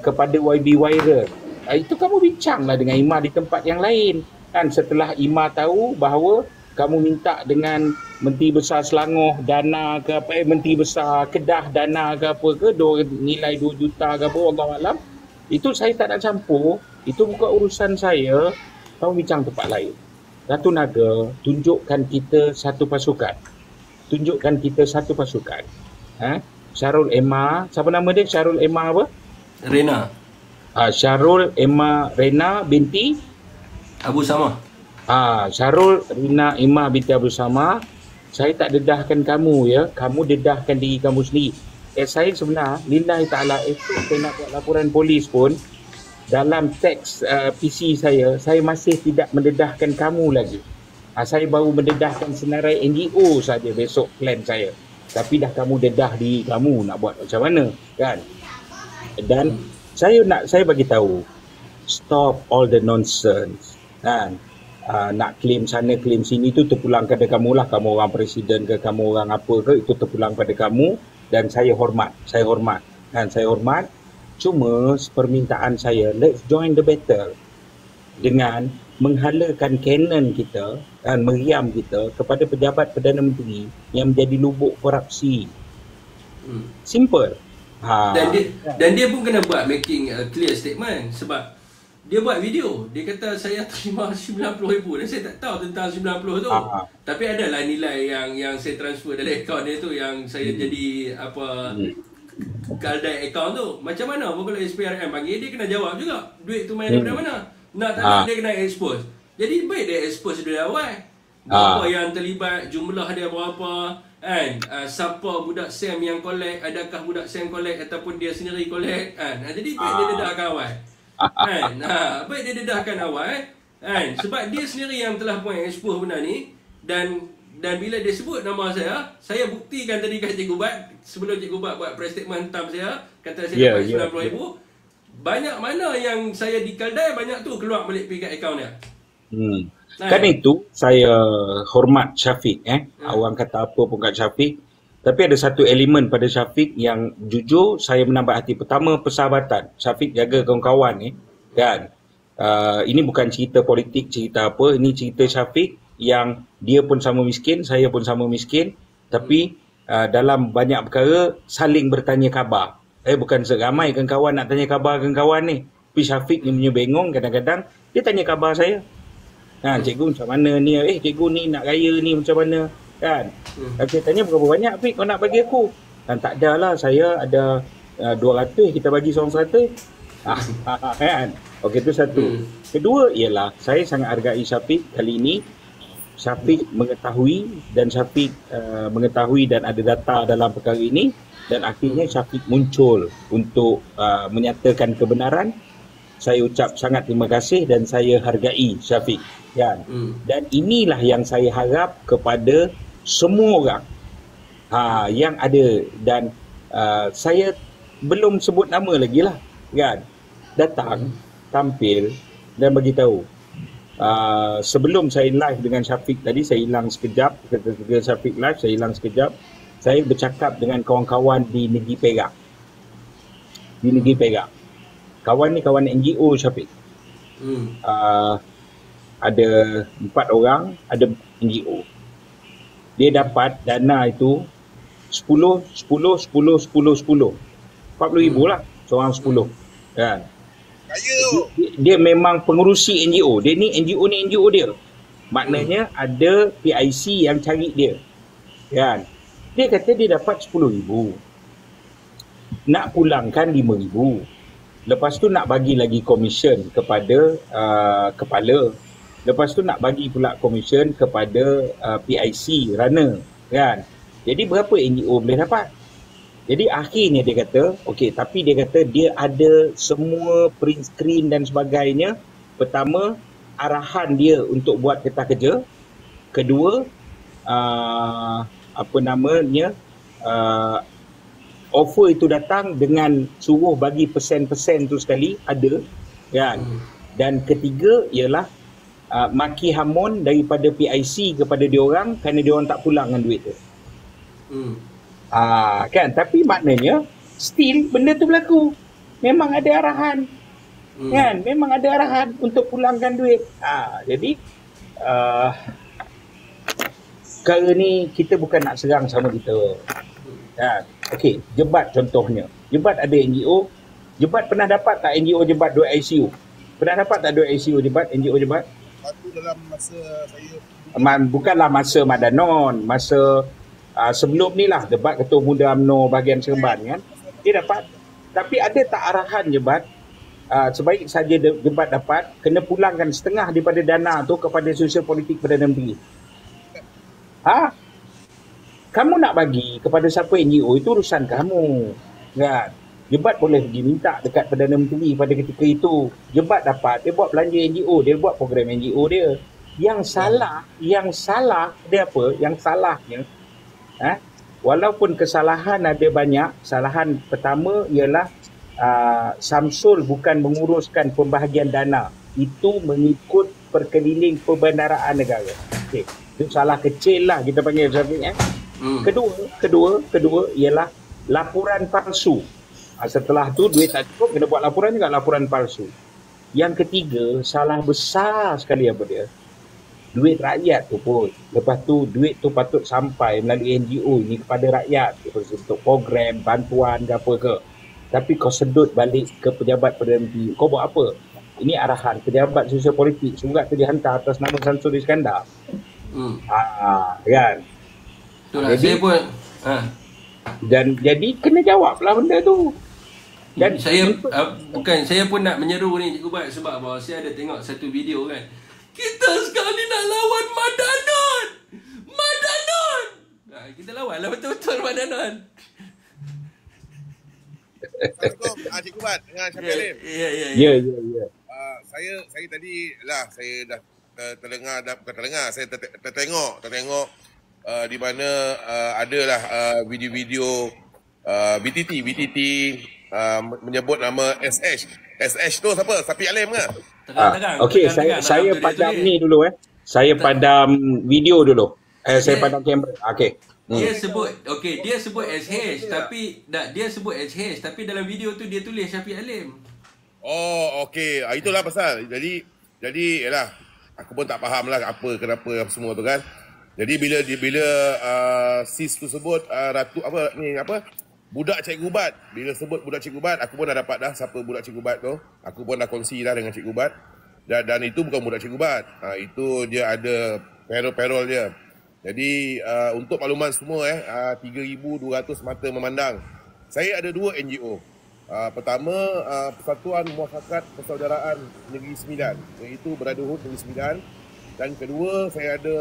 kepada YB Viral, itu kamu bincanglah dengan Ima di tempat yang lain, kan? Setelah Ima tahu bahawa kamu minta dengan Menteri Besar Selangor dana ke Menteri Besar Kedah dana ke apa ke, nilai 2 juta ke apa, wallahualam. Itu saya tak nak campur, itu bukan urusan saya. Kamu bincang tempat lain. Ratu Naga, tunjukkan kita satu pasukan. Syarul Emma, siapa nama dia? Syarul Emma apa? Rena. Syarul Emma Rena binti Abu Sama. Syarul Rina Emma binti Abu Sama. Saya tak dedahkan kamu, ya. Kamu dedahkan diri kamu sendiri. Saya sebenarnya lillahi ta'ala, esok saya nak buat laporan polis pun, dalam teks PC saya masih tidak mendedahkan kamu lagi. Saya baru mendedahkan senarai NGO saja besok plan saya. Tapi dah kamu dedah diri kamu, nak buat macam mana, kan? Dan saya bagi tahu, stop all the nonsense, kan? Nak claim sana claim sini tu terpulang pada kamu lah. Kamu orang presiden ke, kamu orang apa ke, itu terpulang pada kamu. Dan saya hormat, kan? Saya hormat. Cuma permintaan saya, let's join the battle dengan menghalakan kanon kita dan meriam kita kepada pejabat Perdana Menteri yang menjadi lubuk korupsi. Simple. Dan dia pun kena buat making a clear statement, sebab dia buat video. Dia kata saya terima 90,000 dan saya tak tahu tentang 90 tu. Tapi adalah nilai yang saya transfer dari akaun dia tu, yang saya jadi apa kaldai akaun tu. Macam mana pun kalau SPRM panggil, dia kena jawab juga. Duit tu main daripada mana? Nak tak nak dia kena expose. Jadi baik dia expose dari awal. Berapa yang terlibat, jumlah dia berapa, kan? Siapa budak SEM yang collect, adakah budak SEM collect ataupun dia sendiri collect, kan? Jadi baik dia dedahkan awal. Kan? Baik dia dedahkan awal, kan? Sebab dia sendiri yang telah pun expose benda ni, dan bila dia sebut nama saya buktikan tadi kat Cikgu Bat, sebelum Cikgu Bat buat press statement hentam saya, kata saya dapat 90,000. Banyak mana yang saya dikaldai, banyak tu keluar balik pergi kat akaun dia. Kan itu saya hormat Syafiq. Orang kata apa pun kat Syafiq. Tapi ada satu elemen pada Syafiq yang jujur saya menambah hati. Pertama, persahabatan. Syafiq jaga kawan-kawan ni. Kan? Ini bukan cerita politik, cerita apa. Ini cerita Syafiq yang dia pun sama miskin, saya pun sama miskin. Tapi dalam banyak perkara saling bertanya khabar. Bukan seramai kawan nak tanya khabar kawan ni. Tapi Syafiq ni punya bengong kadang-kadang dia tanya khabar saya. Cikgu macam mana ni? Cikgu ni nak raya ni macam mana? Kan? Saya tanya berapa banyak Fik kau nak bagi aku? Dan tak ada lah, saya ada 200, kita bagi seorang 100. Kan? Okey, itu satu. Kedua ialah saya sangat hargai Syafiq kali ini. Syafiq mengetahui dan ada data dalam perkara ini, dan akhirnya Syafiq muncul untuk menyatakan kebenaran. Saya ucap sangat terima kasih dan saya hargai Syafiq, kan? Dan inilah yang saya harap kepada semua orang yang ada, dan saya belum sebut nama lagi lah, kan? Datang, tampil dan bagi tahu. Sebelum saya live dengan Syafiq tadi, saya hilang sekejap. Ketika Syafiq live, saya hilang sekejap. Saya bercakap dengan kawan-kawan di Negeri Perak. Kawan ni kawan NGO Syafiq. Ada 4 orang, ada NGO. Dia dapat dana itu 10, 40,000 lah, seorang 10. Kan? Dia memang pengurusi NGO. Dia ni NGO dia. Maknanya ada PIC yang cari dia. Kan? Dia kata dia dapat 10,000. Nak pulangkan 5,000. Lepas tu nak bagi lagi komisen kepada kepala. Lepas tu nak bagi pula komisen kepada PIC, runner. Kan? Jadi berapa NGO boleh dapat? Jadi akhirnya dia kata, okey, tapi dia kata dia ada semua print screen dan sebagainya. Pertama, arahan dia untuk buat kertas kerja. Kedua, offer itu datang dengan suruh bagi persen-persen tu sekali, ada, kan? Dan ketiga ialah maki hamun daripada PIC kepada diorang kerana diorang tak pulang dengan duit tu. Kan? Tapi maknanya still benda tu berlaku. Memang ada arahan. Kan? Memang ada arahan untuk pulangkan duit. Jadi perkara ni kita bukan nak serang sama kita. Kan? Okey, Jebat contohnya. Jebat ada NGO. Jebat pernah dapat tak NGO Jebat duit ICU? Pernah dapat tak duit ICU Jebat, NGO Jebat? Itu dalam masa saya bukanlah masa Madanon, masa sebelum ni lah, Debat Ketua Muda UMNO bahagian Seremban, kan? Dia dapat. Tapi ada tak arahan Jebat, sebaik saja Jebat dapat, kena pulangkan setengah daripada dana tu kepada sosial politik Perdana Menteri? Kamu nak bagi kepada siapa NGO, itu urusan kamu, kan? Jebat boleh pergi minta dekat Perdana Menteri pada ketika itu. Jebat dapat, dia buat belanja NGO, dia buat program NGO dia. Yang salah dia apa? Yang salahnya, walaupun kesalahan ada banyak, kesalahan pertama ialah Samsul bukan menguruskan pembahagian dana. Itu mengikut perkeliling perbendaraan negara. Okey, itu salah kecil lah kita panggil Syafiq. Kedua ialah laporan palsu. Setelah tu duit tak cukup, kena buat laporan juga, laporan palsu. Yang ketiga, salah besar sekali apa dia? Duit rakyat tu pun. Lepas tu duit tu patut sampai melalui NGO ni kepada rakyat untuk program, bantuan ke apa ke. Tapi kau sedut balik ke pejabat Perdana Menteri. Kau buat apa? Ini arahan pejabat sosial politik. Surat tu dihantar atas nama Samsul Iskandar. Kan? Itulah saya pun dan jadi kena jawab lah benda tu. Dan saya bukan, saya pun nak menyeru ni Cikgu Bat, sebab bahawa saya ada tengok satu video kan. Kita sekali nak lawan Madanon. Kita lawan lah betul-betul Madanon. Assalamualaikum Cikgu Bat dengan Syafiq Alim. Ya. Saya tadi lah saya dah saya tertengok di mana adalah video-video BTT menyebut nama SH tu siapa? Syafiq Alim ke? Okey, saya padam ni dulu Saya padam video dulu. Saya padam kamera. Okey. Dia sebut SH tapi dia sebut SH tapi dalam video tu dia tulis Syafiq Alim. Oh, okey. Itulah pasal. Jadi yalah, aku pun tak faham lah kenapa semua tu kan. Jadi bila sis tu sebut budak Cikgu Bat. Bila sebut budak Cikgu Bat, aku pun dah dapat dah siapa budak Cikgu Bat tu. Aku pun dah kongsi dah dengan Cikgu Bat. Dan itu bukan budak Cikgu Bat. Itu dia ada perol dia. Jadi untuk makluman semua 3,200 mata memandang. Saya ada 2 NGO. Pertama Persatuan Muafakat Persaudaraan Negeri Sembilan, iaitu Brotherhood Negeri Sembilan. Dan kedua saya ada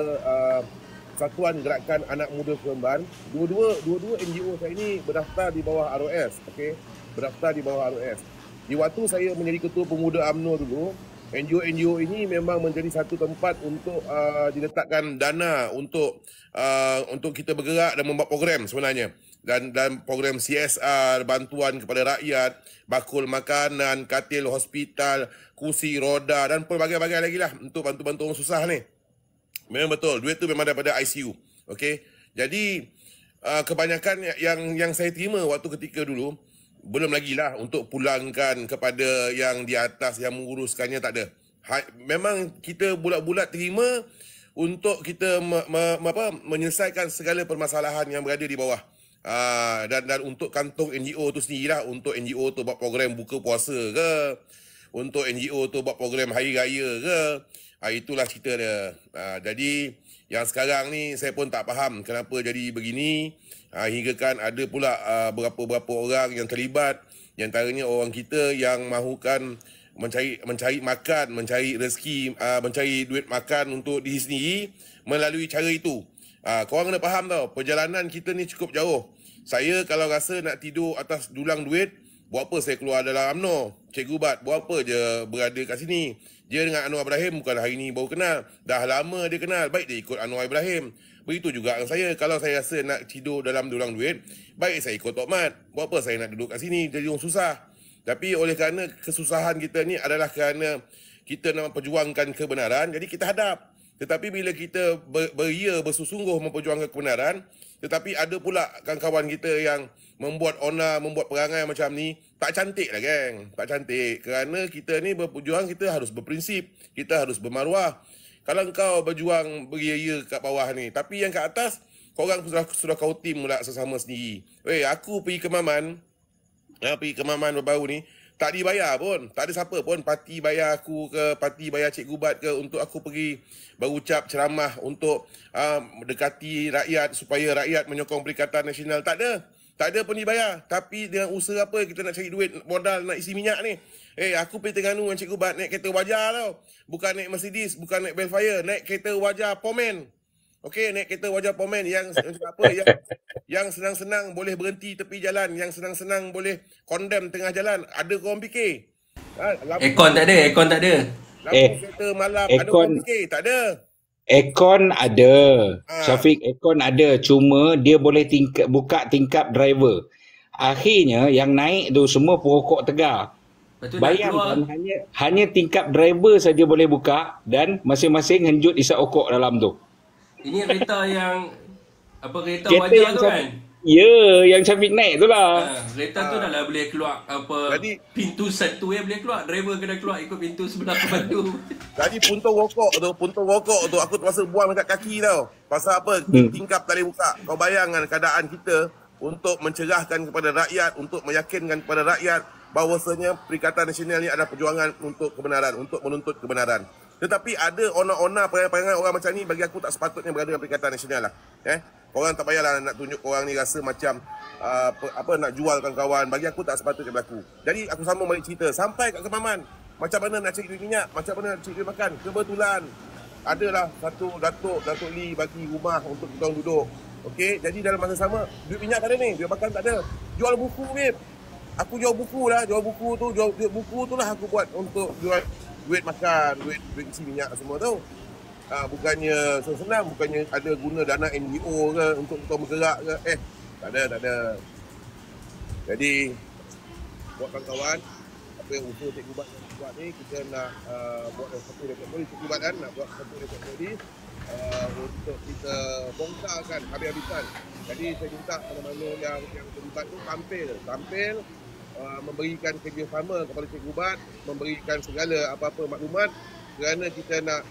Persatuan Gerakan Anak Muda Seremban. Dua-dua NGO saya ini berdaftar di bawah ROS. Okey, berdaftar di bawah ROS. Di waktu saya menjadi ketua pemuda UMNO dulu, NGO ini memang menjadi satu tempat untuk diletakkan dana untuk kita bergerak dan membuat program sebenarnya. Dan program CSR, bantuan kepada rakyat, bakul makanan, katil hospital, kursi roda dan pelbagai-bagai lagi lah untuk bantu-bantu orang susah ni. Memang betul, duit tu memang daripada ICU. Okey. Jadi kebanyakan yang saya terima waktu ketika dulu, belum lagi lah untuk pulangkan kepada yang di atas yang menguruskannya, tak ada. Memang kita bulat-bulat terima untuk kita menyelesaikan segala permasalahan yang berada di bawah. Dan untuk kantong NGO tu sendirilah, untuk NGO tu buat program buka puasa ke, untuk NGO tu buat program hari raya ke, itulah cerita dia. Jadi yang sekarang ni saya pun tak faham kenapa jadi begini. Hingga kan ada pula berapa-berapa orang yang terlibat, di antaranya orang kita yang mahukan mencari makan, mencari rezeki, mencari duit makan untuk diri sendiri melalui cara itu. Korang kena faham tau, perjalanan kita ni cukup jauh. Saya kalau rasa nak tidur atas dulang duit, buat apa saya keluar dalam UMNO? Cikgu Bat, buat apa je berada kat sini? Dia dengan Anwar Ibrahim bukan hari ni baru kenal. Dah lama dia kenal, baik dia ikut Anwar Ibrahim. Begitu juga dengan saya, kalau saya rasa nak tidur dalam dulang duit, baik saya ikut Tok Mat. Buat apa saya nak duduk kat sini, jadi orang susah. Tapi oleh kerana kesusahan kita ni adalah kerana kita nak memperjuangkan kebenaran, jadi kita hadap. Tetapi bila kita bersungguh memperjuangkan kebenaran, tetapi ada pula kawan-kawan kita yang membuat membuat perangai macam ni, tak cantik lah geng. Tak cantik. Kerana kita ni berjuang, kita harus berprinsip. Kita harus bermaruah. Kalau kau berjuang beria-ia kat bawah ni, tapi yang kat atas, korang sudah kau tim pula sesama sendiri. Aku pergi ke Maman, baru-baru ni, tak dibayar pun. Tak ada siapa pun parti bayar aku ke, parti bayar Cikgu Bat ke untuk aku pergi berucap ceramah untuk mendekati rakyat supaya rakyat menyokong Perikatan Nasional. Tak ada. Tak ada pun dibayar. Tapi dengan usaha apa kita nak cari duit modal nak isi minyak ni. Aku pergi Terengganu dengan Cikgu Bat naik kereta Wajah tau. Bukan naik Mercedes, bukan naik Belfire, naik kereta Wajah Pomen. Okey, naik kereta Wajah Pomen yang yang senang-senang boleh berhenti tepi jalan, yang senang-senang boleh condemn tengah jalan. Ada korang fikir? Aircon tak ada. Lampu kereta malam, ada korang fikir? Tak ada. Aircon ada. Syafiq, aircon ada. Cuma dia boleh buka tingkap driver. Akhirnya yang naik tu semua perokok tegar. Bayangkan hanya tingkap driver saja boleh buka dan masing-masing henjut isap okok dalam tu. Ini kereta yang kereta Wajah tu kan? Ya, yang Syafiq naik tu lah. Kereta tu dah lah boleh keluar pintu satu yang boleh keluar. Driver kena keluar ikut pintu sebelah pembantu. Jadi puntung rokok tu aku terpaksa buang dekat kaki tau. Pasal apa? Tingkap tak boleh buka. Kau bayangkan keadaan kita untuk mencerahkan kepada rakyat, untuk meyakinkan kepada rakyat bahawasanya Perikatan Nasional ni adalah perjuangan untuk kebenaran, untuk menuntut kebenaran. Tetapi ada ona-ona perangai-perangai orang macam ni bagi aku tak sepatutnya berada dalam Perikatan Nasional lah. Korang tak payahlah nak tunjuk korang ni rasa macam nak jual kawan-kawan. Bagi aku tak sepatutnya berlaku. Jadi aku sambung balik cerita sampai kat Kemaman. Macam mana nak cari duit minyak, macam mana nak cari duit makan. Kebetulan adalah satu Datuk Lee bagi rumah untuk kita orang duduk. Okey, jadi dalam masa sama duit minyak tak ada ni, duit makan tak ada. Jual buku, babe. Aku jual buku lah, jual buku tu lah aku buat untuk jual duit makan, duit isi minyak semua tu. Bukannya senang, bukannya ada guna dana NGO ke untuk kita bergerak ke. Tak ada. Jadi buat kawan-kawan, apa yang usaha Cikgu Bat buat ni, kita nak buat satu rekod polis, Cikgu Bat kan nak buat satu rekod polis untuk kita bongkarkan habis-habisan. Jadi saya minta mana-mana yang terlibat tu tampil memberikan kerjasama kepada Cikgu Bat, memberikan segala apa-apa maklumat kerana kita nak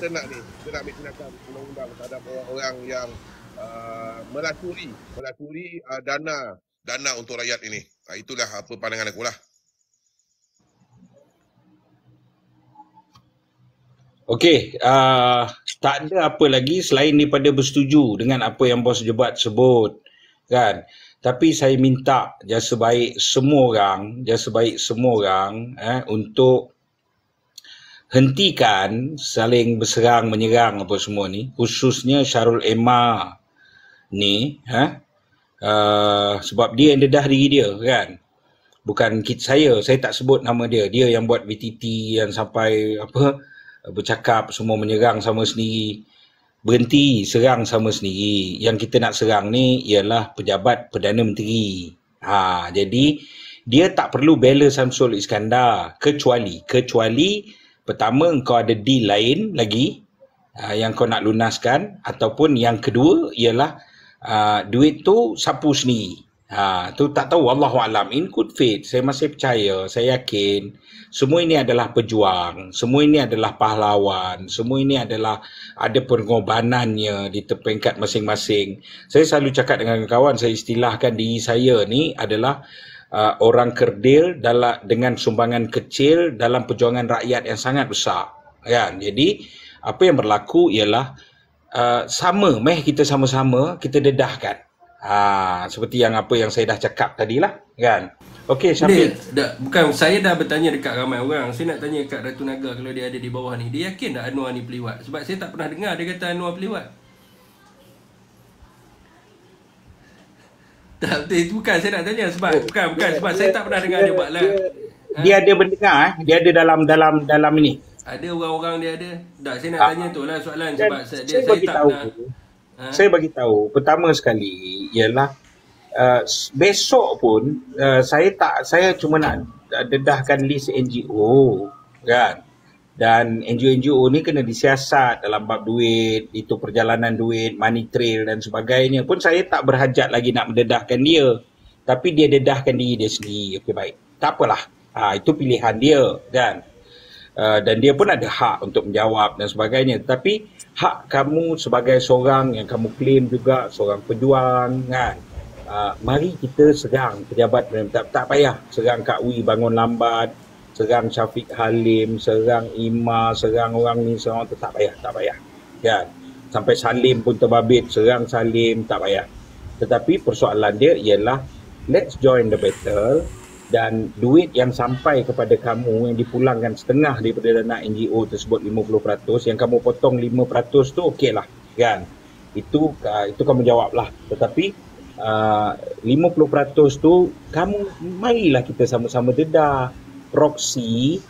ambil tindakan undang-undang terhadap orang-orang yang melacuri dana untuk rakyat ini. Itulah apa pandangan aku lah. Okey, tak ada apa lagi selain daripada bersetuju dengan apa yang Bos Jebat sebut, kan? Tapi saya minta jasa baik semua orang untuk hentikan saling berserang menyerang apa semua ni, khususnya Syarul Emma ni, sebab dia yang dedah diri dia, kan? Bukan saya tak sebut nama dia yang buat VTT yang sampai bercakap semua menyerang sama sendiri. Berhenti serang sama sendiri. Yang kita nak serang ni ialah pejabat Perdana Menteri. Jadi dia tak perlu bela Samsul Iskandar kecuali pertama engkau ada deal lain lagi yang kau nak lunaskan, ataupun yang kedua ialah duit tu sapu sendiri. Tu tak tahu, Allahualam, in good faith. Saya masih percaya, saya yakin semua ini adalah pejuang, semua ini adalah pahlawan, semua ini adalah ada pengorbanannya di peringkat masing-masing. Saya selalu cakap dengan kawan, saya istilahkan diri saya ni adalah orang kerdil dengan sumbangan kecil dalam perjuangan rakyat yang sangat besar, kan? Jadi apa yang berlaku ialah kita sama-sama kita dedahkan. Seperti apa yang saya dah cakap tadilah, kan? Okey, Syafiq. Bukan, saya dah bertanya dekat ramai orang. Saya nak tanya kat Ratu Naga kalau dia ada di bawah ni. Dia yakin tak Anwar ni peliwat? Sebab saya tak pernah dengar dia kata Anwar peliwat. Tak, itu bukan saya nak tanya sebab bukan sebab saya tak pernah dengar dia buat lah. Dia ada mendengar, dia ada dalam ini. Ada orang-orang dia ada. Tak, saya nak tanya tu lah soalan sebab saya tak pernah. Saya bagi tahu pertama sekali ialah besok pun saya cuma nak dedahkan list NGO, kan, dan NGO ni kena disiasat dalam bab duit, itu perjalanan duit, money trail dan sebagainya pun saya tak berhajat lagi nak mendedahkan dia, tapi dia dedahkan diri dia sendiri. Okey, baik, tak apalah, itu pilihan dia, kan. Dan dia pun ada hak untuk menjawab dan sebagainya, tapi hak kamu sebagai seorang yang kamu claim juga seorang pejuang, kan, mari kita serang pejabat, tak payah serang Kak Wi bangun lambat, serang Syafiq Halim, serang Ima, serang orang ni, serang tu, tak payah, kan. Sampai Salim pun terbabit, serang Salim, tak payah. Tetapi persoalan dia ialah let's join the battle. Dan duit yang sampai kepada kamu yang dipulangkan setengah daripada dana NGO tersebut 50%, yang kamu potong 5% tu okey lah, kan. Itu kamu jawablah. Tetapi 50% tu kamu, marilah kita sama-sama dedah proksi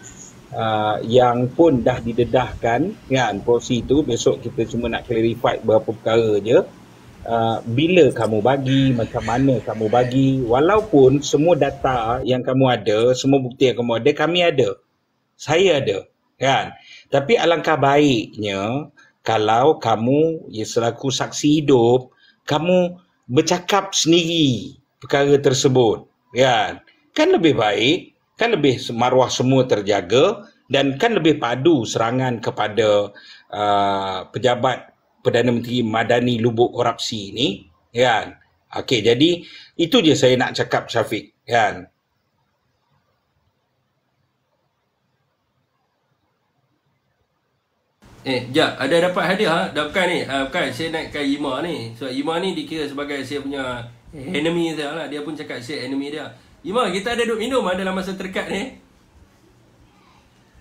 yang pun dah didedahkan, kan. Proksi tu besok kita cuma nak clarify beberapa perkara je. Bila kamu bagi, macam mana kamu bagi, walaupun semua data yang kamu ada, semua bukti yang kamu ada, kami ada, saya ada, kan. Tapi alangkah baiknya kalau kamu selaku saksi hidup, kamu bercakap sendiri perkara tersebut, kan lebih baik, kan lebih maruah semua terjaga, dan kan lebih padu serangan kepada pejabat Perdana Menteri Madani Lubuk Korupsi ni, kan. Okey, jadi itu je saya nak cakap, Syafiq, kan. Jap, ada dapat hadiah dah bukan ni. Bukan, saya naikkan Ima ni. So Ima ni dikira sebagai saya punya enemy saya lah. Dia pun cakap saya enemy dia. Ima, kita ada duk minum dalam masa terdekat ni.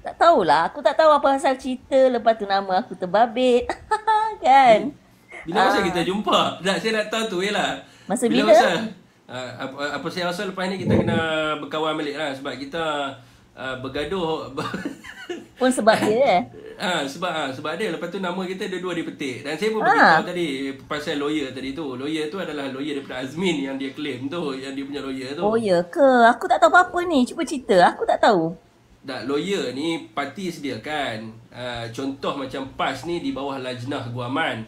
Tak tahulah, aku tak tahu apa asal cerita. Lepas tu nama aku terbabit. Kan? Bila masa kita jumpa? Saya nak tahu tu lah. Masa bila? Apa saya rasa lepas ni kita kena berkawan balik lah. Sebab kita bergaduh. Pun sebab dia sebab dia. Lepas tu nama kita dua-dua dipetik. Dan saya pun beritahu tadi pasal lawyer tadi tu. Lawyer tu adalah lawyer daripada Azmin yang dia claim tu. Yang dia punya lawyer tu. Oh ya ke? Aku tak tahu apa-apa ni. Cuba cerita. Aku tak tahu. Tak, lawyer ni parti sediakan. Contoh macam PAS ni di bawah Lajnah Guaman.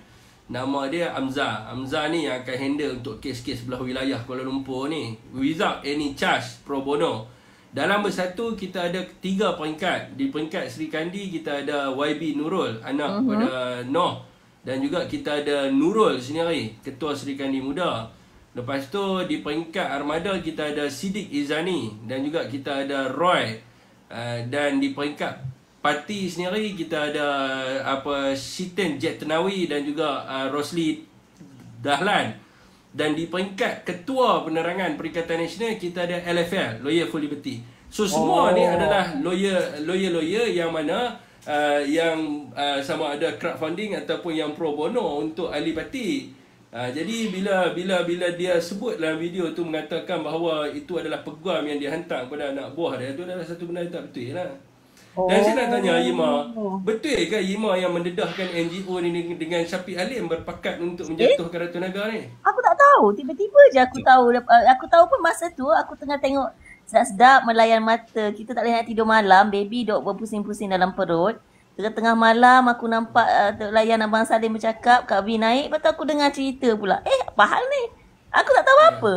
Nama dia Amza. Amza ni yang akan handle untuk kes-kes belah wilayah Kuala Lumpur ni. Without any charge pro bono. Dalam bersatu kita ada 3 peringkat. Di peringkat Sri Kandi kita ada YB Nurul, anak pada Noh. Dan juga kita ada Nurul sendiri, ketua Sri Kandi Muda. Lepas tu di peringkat Armada kita ada Siddiq Izani. Dan juga kita ada Roy. Dan di peringkat parti sendiri kita ada Siten Jet Tenawi dan juga Rosli Dahlan. Dan di peringkat ketua penerangan Perikatan Nasional kita ada LFL, Lawyer for Liberty. So semua ni adalah lawyer yang mana yang sama ada crowdfunding ataupun yang pro bono untuk ahli parti. Jadi bila dia sebut dalam video tu mengatakan bahawa itu adalah peguam yang dihantar kepada anak buah dia, itu adalah satu benda yang tak betul lah. Dan saya nak tanya Ima, betul ke Ima yang mendedahkan NGO ni dengan Syafiq Alim berpakat untuk menjatuhkan Ratu Naga ni? Aku tak tahu. Tiba-tiba je aku tahu. Aku tahu pun masa tu aku tengah tengok sedap-sedap melayan mata. Kita tak boleh nak tidur malam. Baby duk berpusing-pusing dalam perut. Tengah-tengah malam aku nampak layan Abang Salim bercakap. Kak Vi naik. Lepas tu aku dengar cerita pula. Apa hal ni? Aku tak tahu apa.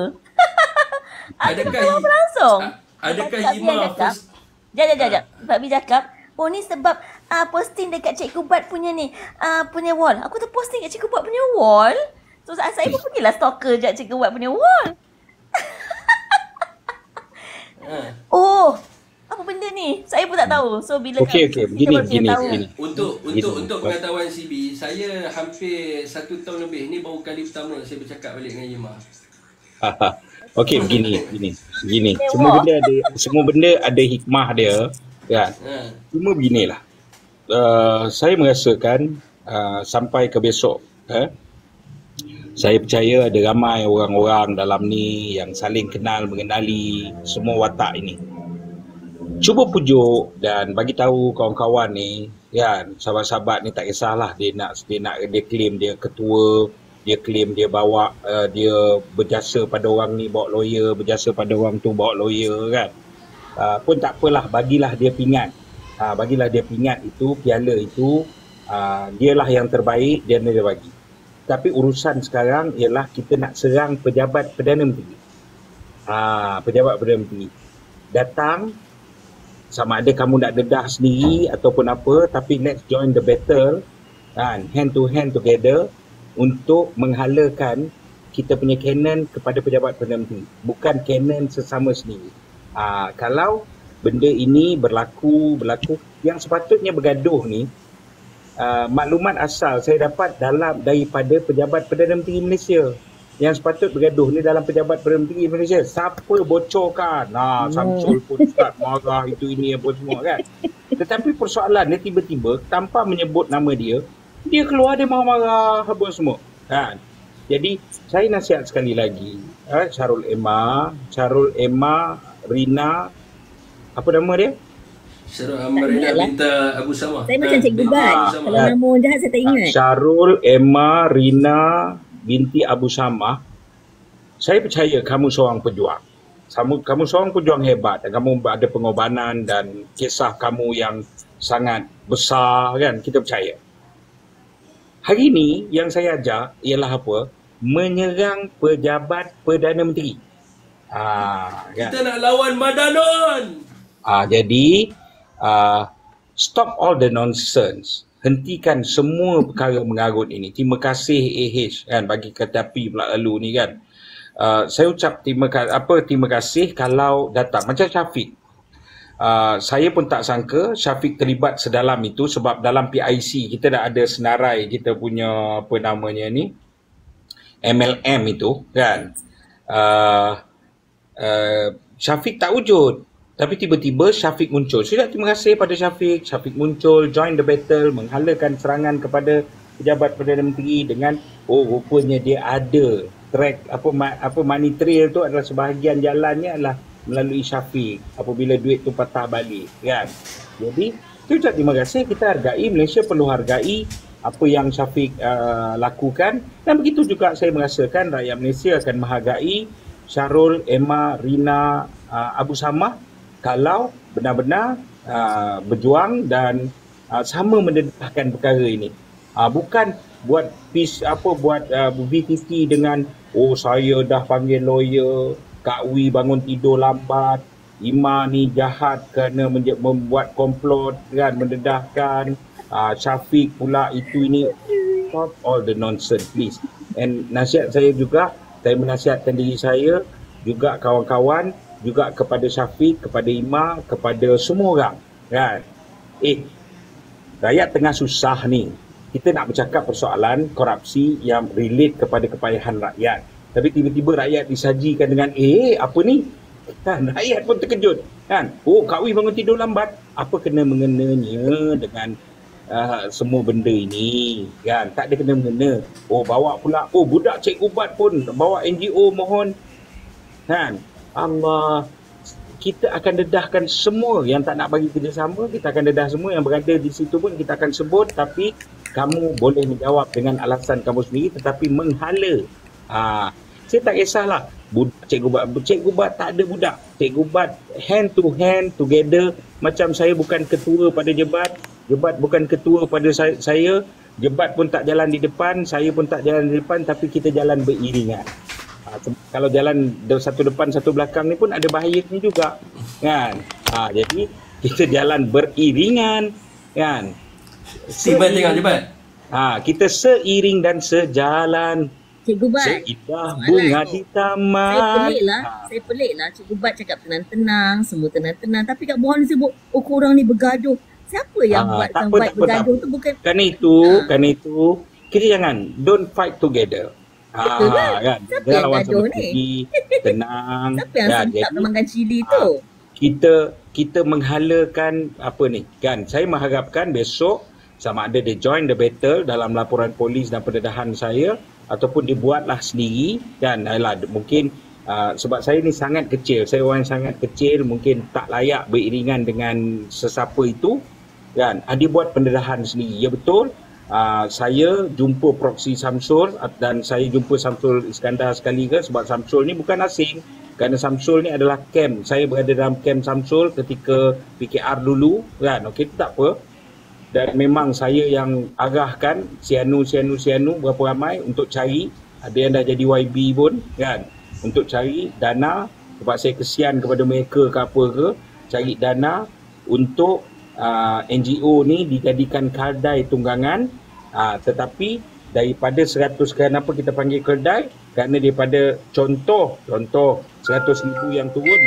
Aku tak tahu apa langsung. Adakah Ima first... Sekejap. Pak B cakap, oh ni sebab posting dekat Cikgu Bat punya ni, punya wall. Aku tu posting kat Cikgu Bat punya wall. So saya pun pergilah stalker je Cikgu Bat punya wall. Oh, apa benda ni? Saya pun tak tahu. So bila Okey, begini. Untuk pengetahuan CB, saya hampir 1 tahun lebih ni baru kali pertama saya bercakap balik dengan Ima. Okey, begini. Semua benda ada hikmah dia, kan. Cuma beginilah. Saya merasakan sampai ke besok, saya percaya ada ramai orang-orang dalam ni yang saling kenal mengenali semua watak ini. Cuba pujuk dan bagi tahu kawan-kawan ni, kan, sahabat-sahabat ni tak kisahlah dia claim dia ketua, dia claim dia bawa dia berjasa pada orang ni bawa lawyer, berjasa pada orang tu bawa lawyer, kan. Pun tak apalah, bagilah dia pingat. Bagilah dia pingat itu, piala itu dialah yang terbaik, dia bagi. Tapi urusan sekarang ialah kita nak serang pejabat Perdana Menteri. Pejabat Perdana Menteri datang, sama ada kamu nak dedah sendiri ataupun apa, tapi let's join the battle, kan, hand to hand together untuk menghalakan kita punya canon kepada pejabat Perdana Menteri, bukan canon sesama sendiri. Kalau benda ini berlaku yang sepatutnya bergaduh ni, maklumat asal saya dapat daripada pejabat Perdana Menteri Malaysia. Yang sepatut bergaduh ni dalam pejabat Perdana Menteri Malaysia. Siapa bocorkan? Samsul pun start marah itu ini apa semua, kan. Tetapi persoalannya tiba-tiba tanpa menyebut nama dia keluar, dia marah-marah apa semua, kan. Jadi saya nasihat sekali lagi, Syarul Emma Rina, apa nama dia? Syarul Emma Rina minta Abu Samah. Saya macam Cikgu Bat. Kalau nama orang jahat saya tak ingat. Syarul Emma Rina binti Abu Samah. Saya percaya kamu seorang pejuang. Kamu seorang pejuang hebat dan kamu ada pengorbanan dan kisah kamu yang sangat besar, kan. Kita percaya. Hari ini yang saya ajak ialah apa? Menyerang pejabat Perdana Menteri. Kan? Kita nak lawan Madanon. Jadi stop all the nonsense. Hentikan semua perkara mengarut ini. Terima kasih AH, kan, bagi ketapi pula lalu ni, kan. Saya ucap terima kasih kalau datang macam Syafiq. Saya pun tak sangka Syafiq terlibat sedalam itu, sebab dalam PIC kita dah ada senarai kita punya apa namanya ni, MLM itu kan. Syafiq tak wujud, tapi tiba-tiba Syafiq muncul. Saya terima kasih pada Syafiq. Syafiq muncul, join the battle, menghalakan serangan kepada pejabat Perdana Menteri dengan rupanya dia ada track apa money trail tu adalah sebahagian jalannya adalah melalui Syafiq apabila duit tu patah balik kan. Jadi saya ucap terima kasih. Kita hargai, Malaysia perlu hargai apa yang Syafiq lakukan, dan begitu juga saya merasakan rakyat Malaysia akan menghargai Syarul, Emma, Rina, Abu Samah kalau benar-benar berjuang dan sama mendedahkan perkara ini. Bukan buat VTT dengan saya dah panggil lawyer, Kak Wi bangun tidur lambat, Ima ni jahat kerana membuat komplot kan, mendedahkan, Syafiq pula itu ini. Stop all the nonsense please. And nasihat saya juga, saya menasihatkan diri saya, juga kawan-kawan, juga kepada Syafiq, kepada Ima, kepada semua orang kan. Rakyat tengah susah ni. Kita nak bercakap persoalan korupsi yang relate kepada kepayahan rakyat. Tapi tiba-tiba rakyat disajikan dengan apa ni? Kan, rakyat pun terkejut kan. Kak Wi bangun tidur lambat. Apa kena-mengenanya dengan semua benda ini kan? Tak ada kena-mengena. Bawa pula budak Cikgu Bat pun bawa NGO mohon kan. Allah, kita akan dedahkan semua yang tak nak bagi kerjasama. Kita akan dedah semua yang berada di situ pun kita akan sebut, tapi kamu boleh menjawab dengan alasan kamu sendiri, tetapi menghala. Saya tak kisahlah budak Cikgu Bat tak ada budak. Cikgu Bat hand to hand together. Macam saya bukan ketua pada Jebat bukan ketua pada saya, Jebat pun tak jalan di depan, saya pun tak jalan di depan, tapi kita jalan beriringan. Kalau jalan satu depan satu belakang ni pun ada bahayanya juga kan. Jadi kita jalan beriringan kan. Jebat tengok Jebat. Kita seiring dan sejalan. Cikgu Bat, seindah bunga di taman. Saya pelik lah. Cikgu Bat cakap tenang-tenang, semua tenang-tenang. Tapi kat bawah ni sebut, korang ni bergaduh. Siapa yang buat baik bergaduh tu bukan? Kerana itu, kita jangan, don't fight together. Betul kan? Siapa yang gaduh ni? Tenang. Siapa yang tak makan cili tu? Kita menghalakan apa ni kan. Saya mengharapkan besok sama ada dia join the battle dalam laporan polis dan pendedahan saya, ataupun dibuatlah sendiri kan. Mungkin sebab saya ni sangat kecil, saya orang yang sangat kecil, mungkin tak layak beriringan dengan sesiapa itu kan. Dia buat pendedahan sendiri. Ya betul, saya jumpa Proksi Samsul dan saya jumpa Samsul Iskandar sekali ke, sebab Samsul ni bukan asing, kerana Samsul ni adalah camp. Saya berada dalam camp Samsul ketika PKR dulu kan. Okey, tak apa. Dan memang saya yang arahkan Sianu berapa ramai untuk cari, ada yang dah jadi YB pun kan, untuk cari dana, sebab saya kesian kepada mereka ke apa ke, cari dana untuk NGO ni dijadikan kardai tunggangan. Tetapi daripada 100, kenapa kita panggil kardai? Kerana daripada contoh 100,000 yang turun,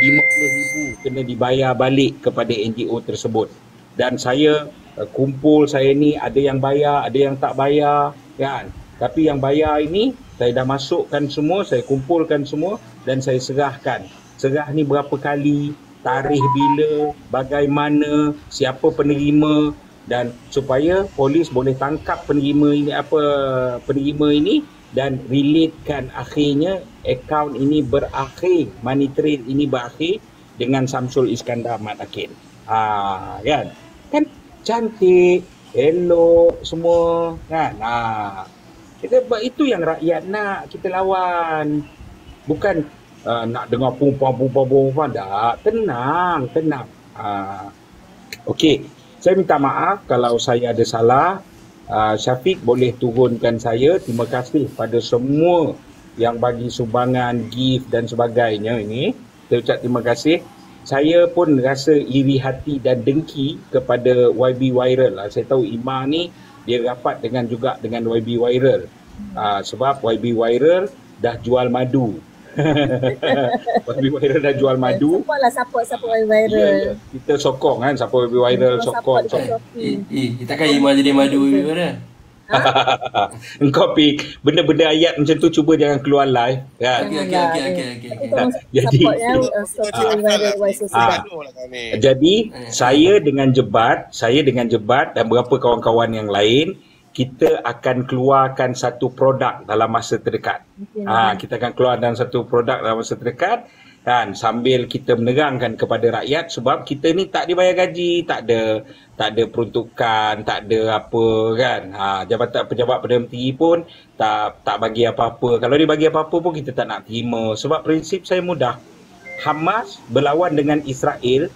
50,000 kena dibayar balik kepada NGO tersebut. Dan saya kumpul, saya ni ada yang bayar, ada yang tak bayar kan. Tapi yang bayar ini saya dah masukkan semua, saya kumpulkan semua dan saya serahkan. Serah ni berapa kali, tarikh bila, bagaimana, siapa penerima, dan supaya polis boleh tangkap penerima ini dan relatekan akhirnya akaun ini berakhir, money trail ini berakhir dengan Samsul Iskandar Mat Akin. Kan cantik, elok semua kan. Itu yang rakyat nak kita lawan. Bukan nak dengar perempuan tak. Tenang. Okey, saya minta maaf kalau saya ada salah. Syafiq boleh turunkan saya. Terima kasih pada semua yang bagi sumbangan, gift dan sebagainya ini. Saya ucap terima kasih. Saya pun rasa iri hati dan dengki kepada YB Viral. Saya tahu Ima ni dia rapat dengan YB Viral. Sebab YB Viral dah jual madu Babi viral dah jual madu. Support lah, support Ya, viral. kita sokong kan, siapa babi viral Support sokong. dekat Shopee. Takkan Ima jadi madu dah. Engkau pik benda-benda ayat macam tu cuba jangan keluar live kan. Okey. Tapi tolong Jadi- support ya social viral YSO Sedap. Aduh lah kau ni. Jadi saya dengan Jebat dan beberapa kawan-kawan yang lain, kita akan keluarkan satu produk dalam masa terdekat. Kita akan keluar dalam satu produk dalam masa terdekat kan, sambil kita menerangkan kepada rakyat, sebab kita ni tak dibayar gaji, tak ada peruntukan, tak ada apa kan. Jabatan pejabat Perdana Menteri pun tak bagi apa-apa. Kalau dia bagi apa-apa pun kita tak nak terima, sebab prinsip saya mudah. Hamas berlawan dengan Israel.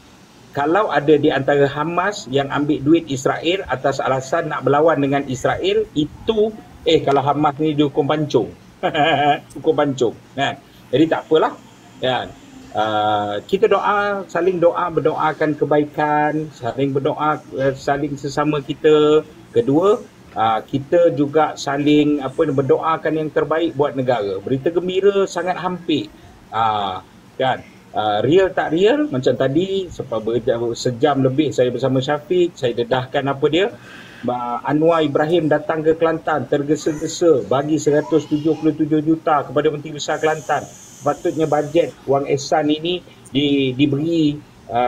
Kalau ada di antara Hamas yang ambil duit Israel atas alasan nak berlawan dengan Israel, itu kalau Hamas ni dihukum pancung. Hukum pancung kan. Jadi tak apalah kan. Kita saling berdoakan kebaikan, saling berdoa saling sesama kita. Kedua, kita juga saling berdoakan yang terbaik buat negara. Berita gembira sangat hampir. Kan? Real tak real, macam tadi sejam lebih saya bersama Syafiq, saya dedahkan apa dia. Anwar Ibrahim datang ke Kelantan, tergesa-gesa bagi 177 juta kepada Menteri Besar Kelantan. Sepatutnya bajet wang ehsan ini diberi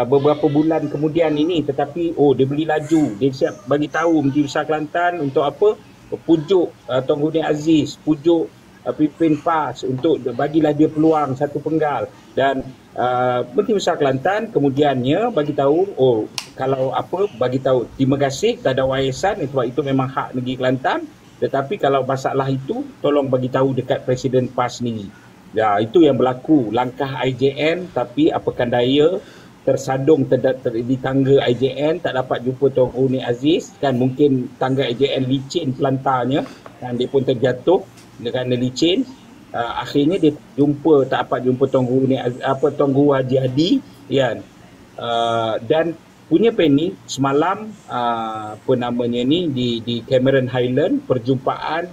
beberapa bulan kemudian ini, tetapi dia beli laju. Dia siap bagi tahu Menteri Besar Kelantan untuk apa? Pujuk Tuan Guni Aziz, pujuk Pipin PAS untuk bagilah dia peluang satu penggal. Dan Menteri Besar Kelantan kemudiannya bagi tahu, kalau bagi tahu terima kasih tak ada warisan, sebab itu memang hak negeri Kelantan, tetapi kalau masalah itu tolong bagi tahu dekat Presiden PAS sendiri. Ya, itu yang berlaku, langkah IJN, tapi apakan daya tersadung di tangga IJN, tak dapat jumpa Tuan Guni Aziz kan, mungkin tangga IJN licin pelantarnya kan, dia pun terjatuh kerana licin. Akhirnya dia tak dapat jumpa Tuan Guru Haji Hadi kan. Dan punya Penny semalam di Cameron Highland, perjumpaan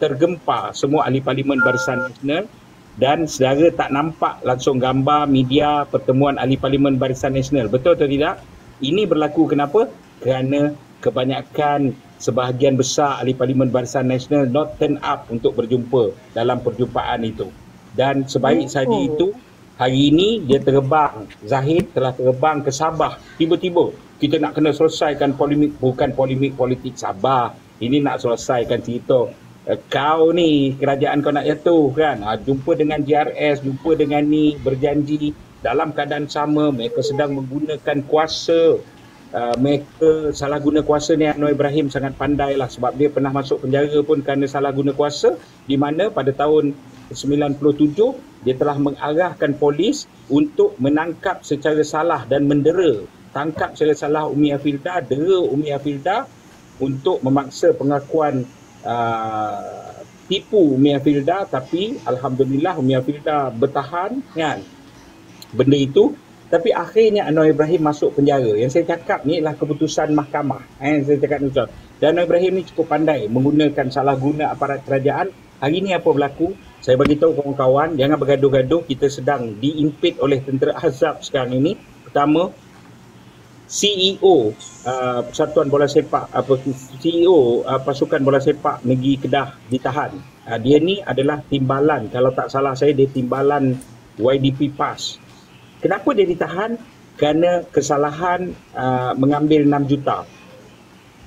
tergempar semua ahli parlimen Barisan Nasional, dan saudara tak nampak langsung gambar media pertemuan ahli parlimen Barisan Nasional. Betul atau tidak? Ini berlaku kenapa? Kerana kebanyakan sebahagian besar ahli parlimen Barisan Nasional not turn up untuk berjumpa dalam perjumpaan itu. Dan sebaik saja itu, hari ini dia terbang, Zahid telah terbang ke Sabah. Tiba-tiba kita nak kena selesaikan polemik, bukan polemik politik Sabah. Ini nak selesaikan cerita. Kau ni, kerajaan kau nak jatuh kan. Jumpa dengan JRS, jumpa dengan ni, berjanji dalam keadaan sama, mereka sedang menggunakan kuasa. Mereka salah guna kuasa ni. Anwar Ibrahim sangat pandai lah, sebab dia pernah masuk penjara pun kerana salah guna kuasa, di mana pada tahun 97 dia telah mengarahkan polis untuk menangkap secara salah dan mendera. Tangkap secara salah Umi Hafilda, dera Umi Hafilda untuk memaksa pengakuan tipu Umi Hafilda, tapi alhamdulillah Umi Hafilda bertahan kan benda itu. Tapi akhirnya Anwar Ibrahim masuk penjara. Yang saya cakap ni adalah keputusan mahkamah. Saya cakap ni, dan Anwar Ibrahim ni cukup pandai menggunakan salah guna aparat kerajaan. Hari ni apa berlaku? Saya bagi tahu kawan-kawan, jangan bergaduh-gaduh. Kita sedang diimpit oleh tentera Ahzab sekarang ini. Pertama, CEO Persatuan Bola Sepak, CEO Pasukan Bola Sepak Negeri Kedah ditahan. Dia ni adalah timbalan, kalau tak salah saya, dia timbalan YDP PAS. Kenapa dia ditahan? Kerana kesalahan mengambil 6 juta.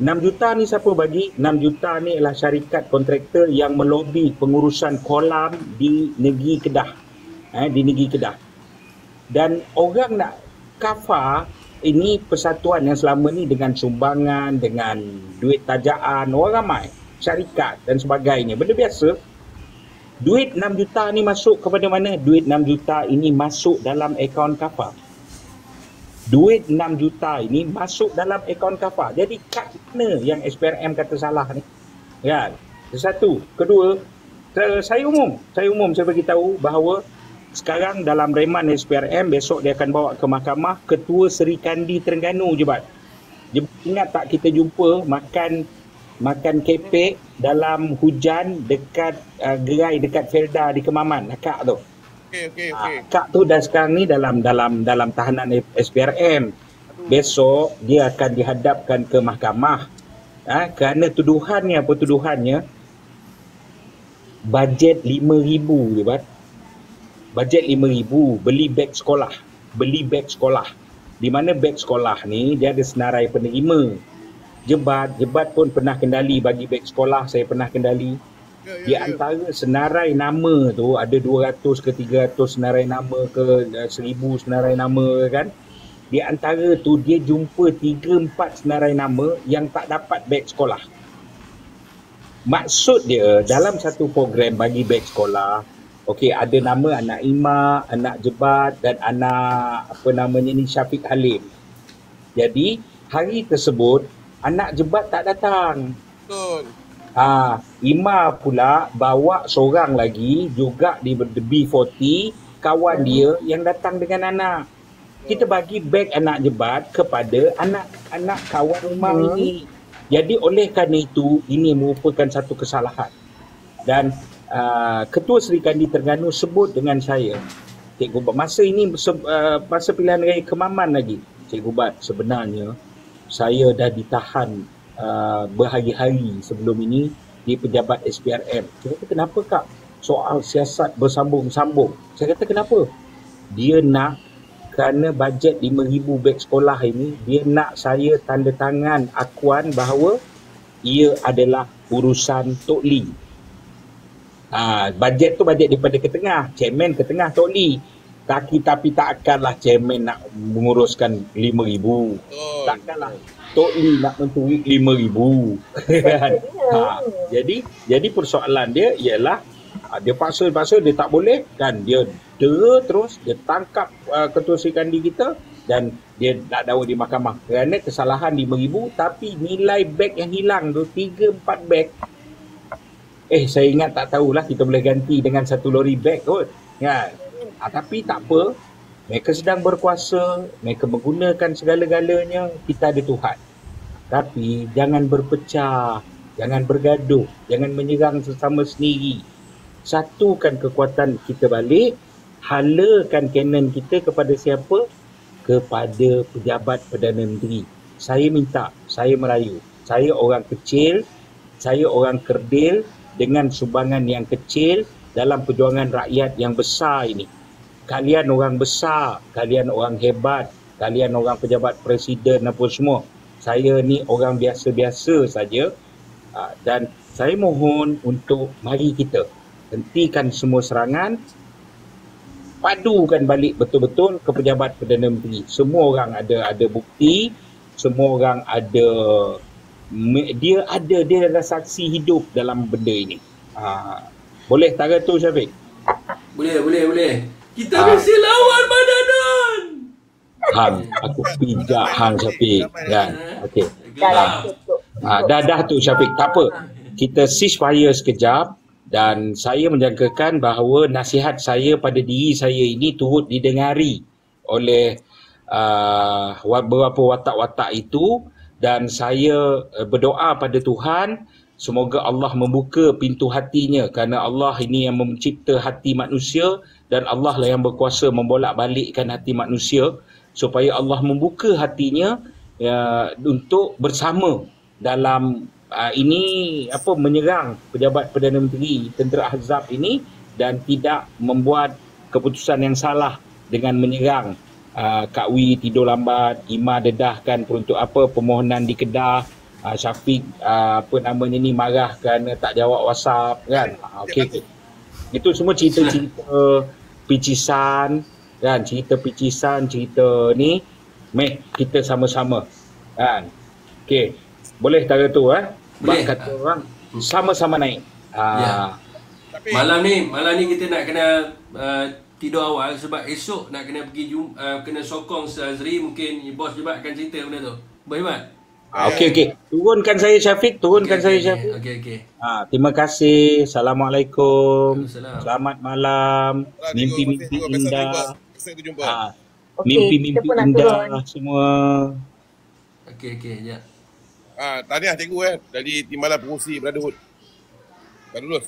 6 juta ni siapa bagi? 6 juta ni adalah syarikat kontraktor yang melobi pengurusan kolam di negeri Kedah. Di negeri Kedah. Dan orang nak kafar ini persatuan yang selama ni dengan sumbangan, dengan duit tajaan, orang ramai, syarikat dan sebagainya. Benda biasa. Duit 6 juta ni masuk kepada mana? Duit 6 juta ini masuk dalam akaun kafar. Duit 6 juta ini masuk dalam akaun kafar. Jadi kat mana yang SPRM kata salah ni? Kan? Satu. Kedua, saya bagi tahu bahawa sekarang dalam reman SPRM, besok dia akan bawa ke mahkamah Ketua Seri Kandi Terengganu Jebat. Ingat tak kita jumpa makan kepek dalam hujan dekat gerai dekat Felda di Kemaman, Akak tu. Okey. Kak tu dah sekarang ni dalam tahanan SPRM. Besok dia akan dihadapkan ke mahkamah. Kerana tuduhannya bajet 5,000 je, Bat. Bajet 5,000 beli beg sekolah. Di mana beg sekolah ni dia ada senarai penerima. Jebat pun pernah kendali bagi beg sekolah, saya pernah kendali. Di antara senarai nama tu ada 200 ke 300 senarai nama ke 1,000 senarai nama kan. Di antara tu dia jumpa 3-4 senarai nama yang tak dapat beg sekolah. Maksud dia dalam satu program bagi beg sekolah, okey, ada nama anak Ima, anak Jebat dan anak Syafiq Halim. Jadi hari tersebut anak Jebat tak datang. Betul. Ima pula bawa seorang lagi juga di B40, kawan dia yang datang dengan anak. Kita bagi beg anak Jebat kepada anak kawan Ima ini. Jadi oleh kerana itu, ini merupakan satu kesalahan. Dan Ketua Seri Kandi Terengganu sebut dengan saya, Cikgu Bat, masa ini masa pilihan raya Kemaman lagi, Cikgu Bat, sebenarnya saya dah ditahan berhari-hari sebelum ini di pejabat SPRM. Saya kata, kenapa Kak? Soal siasat bersambung-sambung. Saya kata, kenapa? Dia nak, kerana bajet 5,000 beg sekolah ini, dia nak saya tanda tangan akuan bahawa ia adalah urusan Tok Lee. Bajet tu bajet daripada ke tengah, chairman ke tengah Tok Lee. Tapi takkanlah chairman nak menguruskan 5,000. Takkanlah Tok Lee nak mencuri 5,000. Jadi persoalan dia ialah dia paksa dia tak boleh kan, dia terus dia tangkap Ketua Seri Kandi kita dan dia nak dakwa di mahkamah kerana kesalahan 5,000 tapi nilai beg yang hilang tu 3-4 beg. Saya ingat tak tahulah, kita boleh ganti dengan 1 lori beg kot kan. Tapi tak apa, mereka sedang berkuasa, mereka menggunakan segala-galanya, kita ada Tuhan. Tapi jangan berpecah, jangan bergaduh, jangan menyerang sesama sendiri. Satukan kekuatan kita balik, halakan kanon kita kepada siapa? Kepada pejabat Perdana Menteri. Saya minta, saya merayu. Saya orang kecil, saya orang kerdil dengan sumbangan yang kecil dalam perjuangan rakyat yang besar ini. Kalian orang besar, kalian orang hebat, kalian orang pejabat presiden apa semua. Saya ni orang biasa-biasa saja dan saya mohon untuk mari kita hentikan semua serangan, padukan balik betul-betul ke pejabat Perdana Menteri. Semua orang ada bukti, semua orang dia adalah saksi hidup dalam benda ini. Boleh tara tu Syafiq? Boleh. Kita mesti lawan Madanan. Aku pijak hang Syafiq kan. Okey. Dah tu Syafiq, tak apa. Kita ceasefire sekejap dan saya menjangkakan bahawa nasihat saya pada diri saya ini turut didengari oleh beberapa watak-watak itu dan saya berdoa pada Tuhan semoga Allah membuka pintu hatinya kerana Allah ini yang mencipta hati manusia dan Allah lah yang berkuasa membolak-balikkan hati manusia supaya Allah membuka hatinya untuk bersama dalam menyerang pejabat Perdana Menteri Tentera Ahzab ini dan tidak membuat keputusan yang salah dengan menyerang Kak Wi tidur lambat, Ima dedahkan peruntuk permohonan di Kedah, Syafiq ni marah kerana tak jawab WhatsApp kan. Okey. Itu semua cerita-cerita picisan kan, cerita ni kita sama-sama kan. Okey. Boleh tara tu Boleh. Kata orang sama-sama naik. Malam ni kita nak kena tidur awal sebab esok nak kena pergi kena sokong Azri, mungkin bos Jebat akan cerita benda tu. Boleh Mat? Okey. Turunkan saya Syafiq, saya Syafiq. Okey. Terima kasih. Assalamualaikum. Waalaikumsalam. Selamat malam. Mimpi-mimpi indah. Kita jumpa. Mimpi-mimpi indah semua. Okey, jap. Tahniah cikgu dari Timbalan Pengurusi Brotherhood. Dah lulus.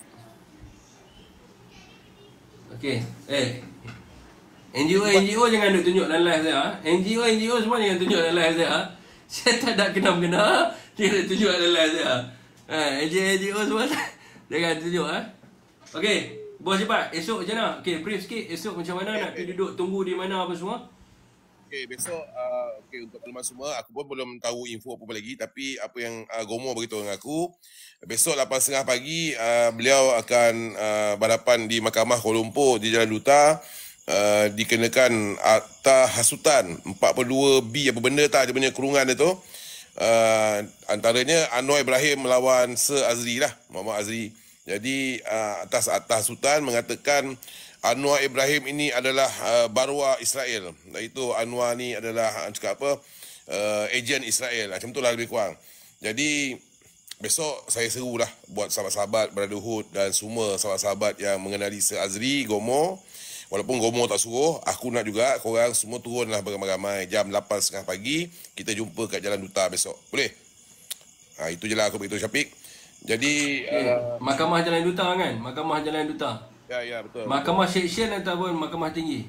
Okey. NGO jangan duk tunjuk dalam live saya. NGO semua jangan tunjuk dalam live saya. Saya tak ada kena-mengena. Dia nak tunjuk dalam live saya. NGO semua jangan tunjuk. Okey, bos cepat. Esok macam mana? Okey, brief sikit. Esok macam mana nak pergi duduk tunggu di mana apa semua? Okey, besok untuk maklumat semua, aku pun belum tahu info apa lagi, tapi apa yang Gomo beritahu dengan aku, besok 8.30 pagi beliau akan berhadapan di Mahkamah Kuala Lumpur di Jalan Duta, dikenakan akta hasutan 42B apa benda tak, dia punya kurungan dia tu. Antaranya Anwar Ibrahim melawan Sir Azri lah, Muhammad Azri. Jadi atas akta hasutan mengatakan Anwar Ibrahim ini adalah barwa Israel. Iaitu Anwar ni adalah cakap apa, ejen Israel. Macam itulah lebih kurang. Jadi besok saya serulah buat sahabat-sahabat Brotherhood dan semua sahabat-sahabat yang mengenali Sir Azri, Gomo. Walaupun Gomo tak suruh, aku nak juga korang semua turunlah beramai-ramai jam 8.30 pagi. Kita jumpa kat Jalan Duta besok. Boleh? Itu je lah aku beritahu Syafiq. Jadi Mahkamah Jalan Duta kan? Mahkamah Jalan Duta. Ya betul. Mahkamah Seksyen ataupun Mahkamah Tinggi?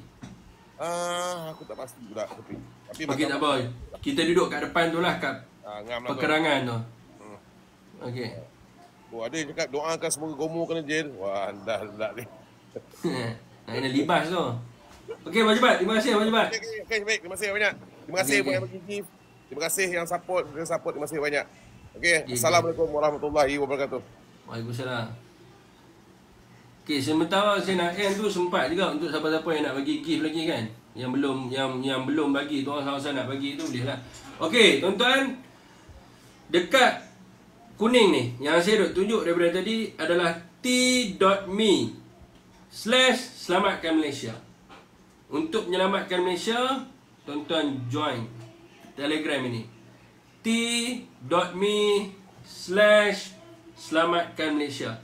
Aku tak pasti pula tapi Okey, tak apa. Kita duduk kat depan tu lah, kat perkerangan tu. Okey. Ada yang cakap doakan semoga Gomo kena jail. Wah, dah ni. Nak kena libas tu. Okey, Abang Jebat. Terima kasih, Abang Jebat. Okey, baik. Terima kasih banyak. Terima kasih buat yang bagi gift. Terima kasih yang support. Terima kasih banyak. Okey, Assalamualaikum warahmatullahi wabarakatuh. Waalaikumsalam. Okey, sementara saya nak end tu sempat juga untuk siapa-siapa yang nak bagi gift lagi kan. Yang belum bagi tu, orang nak bagi tu boleh lah. Okey, tuan-tuan. Dekat kuning ni, yang saya duk tunjuk daripada tadi adalah t.me/selamatkan Malaysia. Untuk menyelamatkan Malaysia, tuan-tuan join Telegram ini. t.me/selamatkan Malaysia.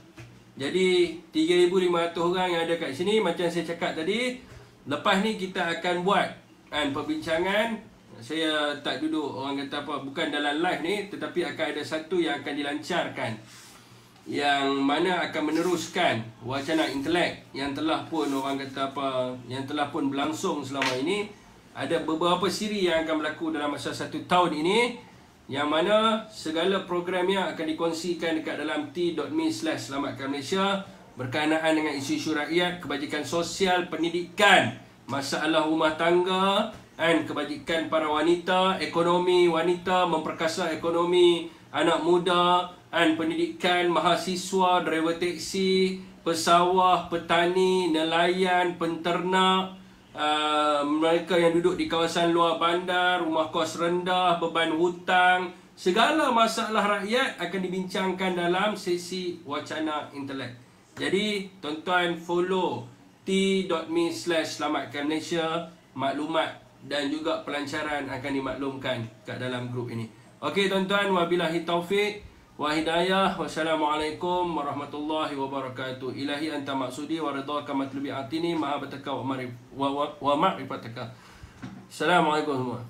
Jadi 3,500 orang yang ada kat sini, macam saya cakap tadi, lepas ni kita akan buat perbincangan. Saya tak duduk orang kata apa, bukan dalam live ni, tetapi akan ada satu yang akan dilancarkan, yang mana akan meneruskan wacana intelek yang telah pun orang kata apa, yang telah pun berlangsung selama ini. Ada beberapa siri yang akan berlaku dalam masa 1 tahun ini, yang mana segala programnya akan dikongsikan dekat dalam t.me/selamatkan Malaysia berkenaan dengan isu-isu rakyat, kebajikan sosial, pendidikan, masalah rumah tangga, kebajikan para wanita, ekonomi wanita, memperkasa ekonomi anak muda, pendidikan, mahasiswa, driver teksi, pesawah, petani, nelayan, penternak, mereka yang duduk di kawasan luar bandar, rumah kos rendah, beban hutang. Segala masalah rakyat akan dibincangkan dalam sesi wacana intelek. Jadi tuan-tuan follow t.me/selamatkan Malaysia. Maklumat dan juga pelancaran akan dimaklumkan kat dalam grup ini. Okey tuan-tuan, wabillahi taufik wa hidayah. Wassalamualaikum warahmatullahi wabarakatuh. Ilahi anta maksudi wa ridhaka matlubi atini maha bataka wa ma'rifataka. Assalamualaikum semua.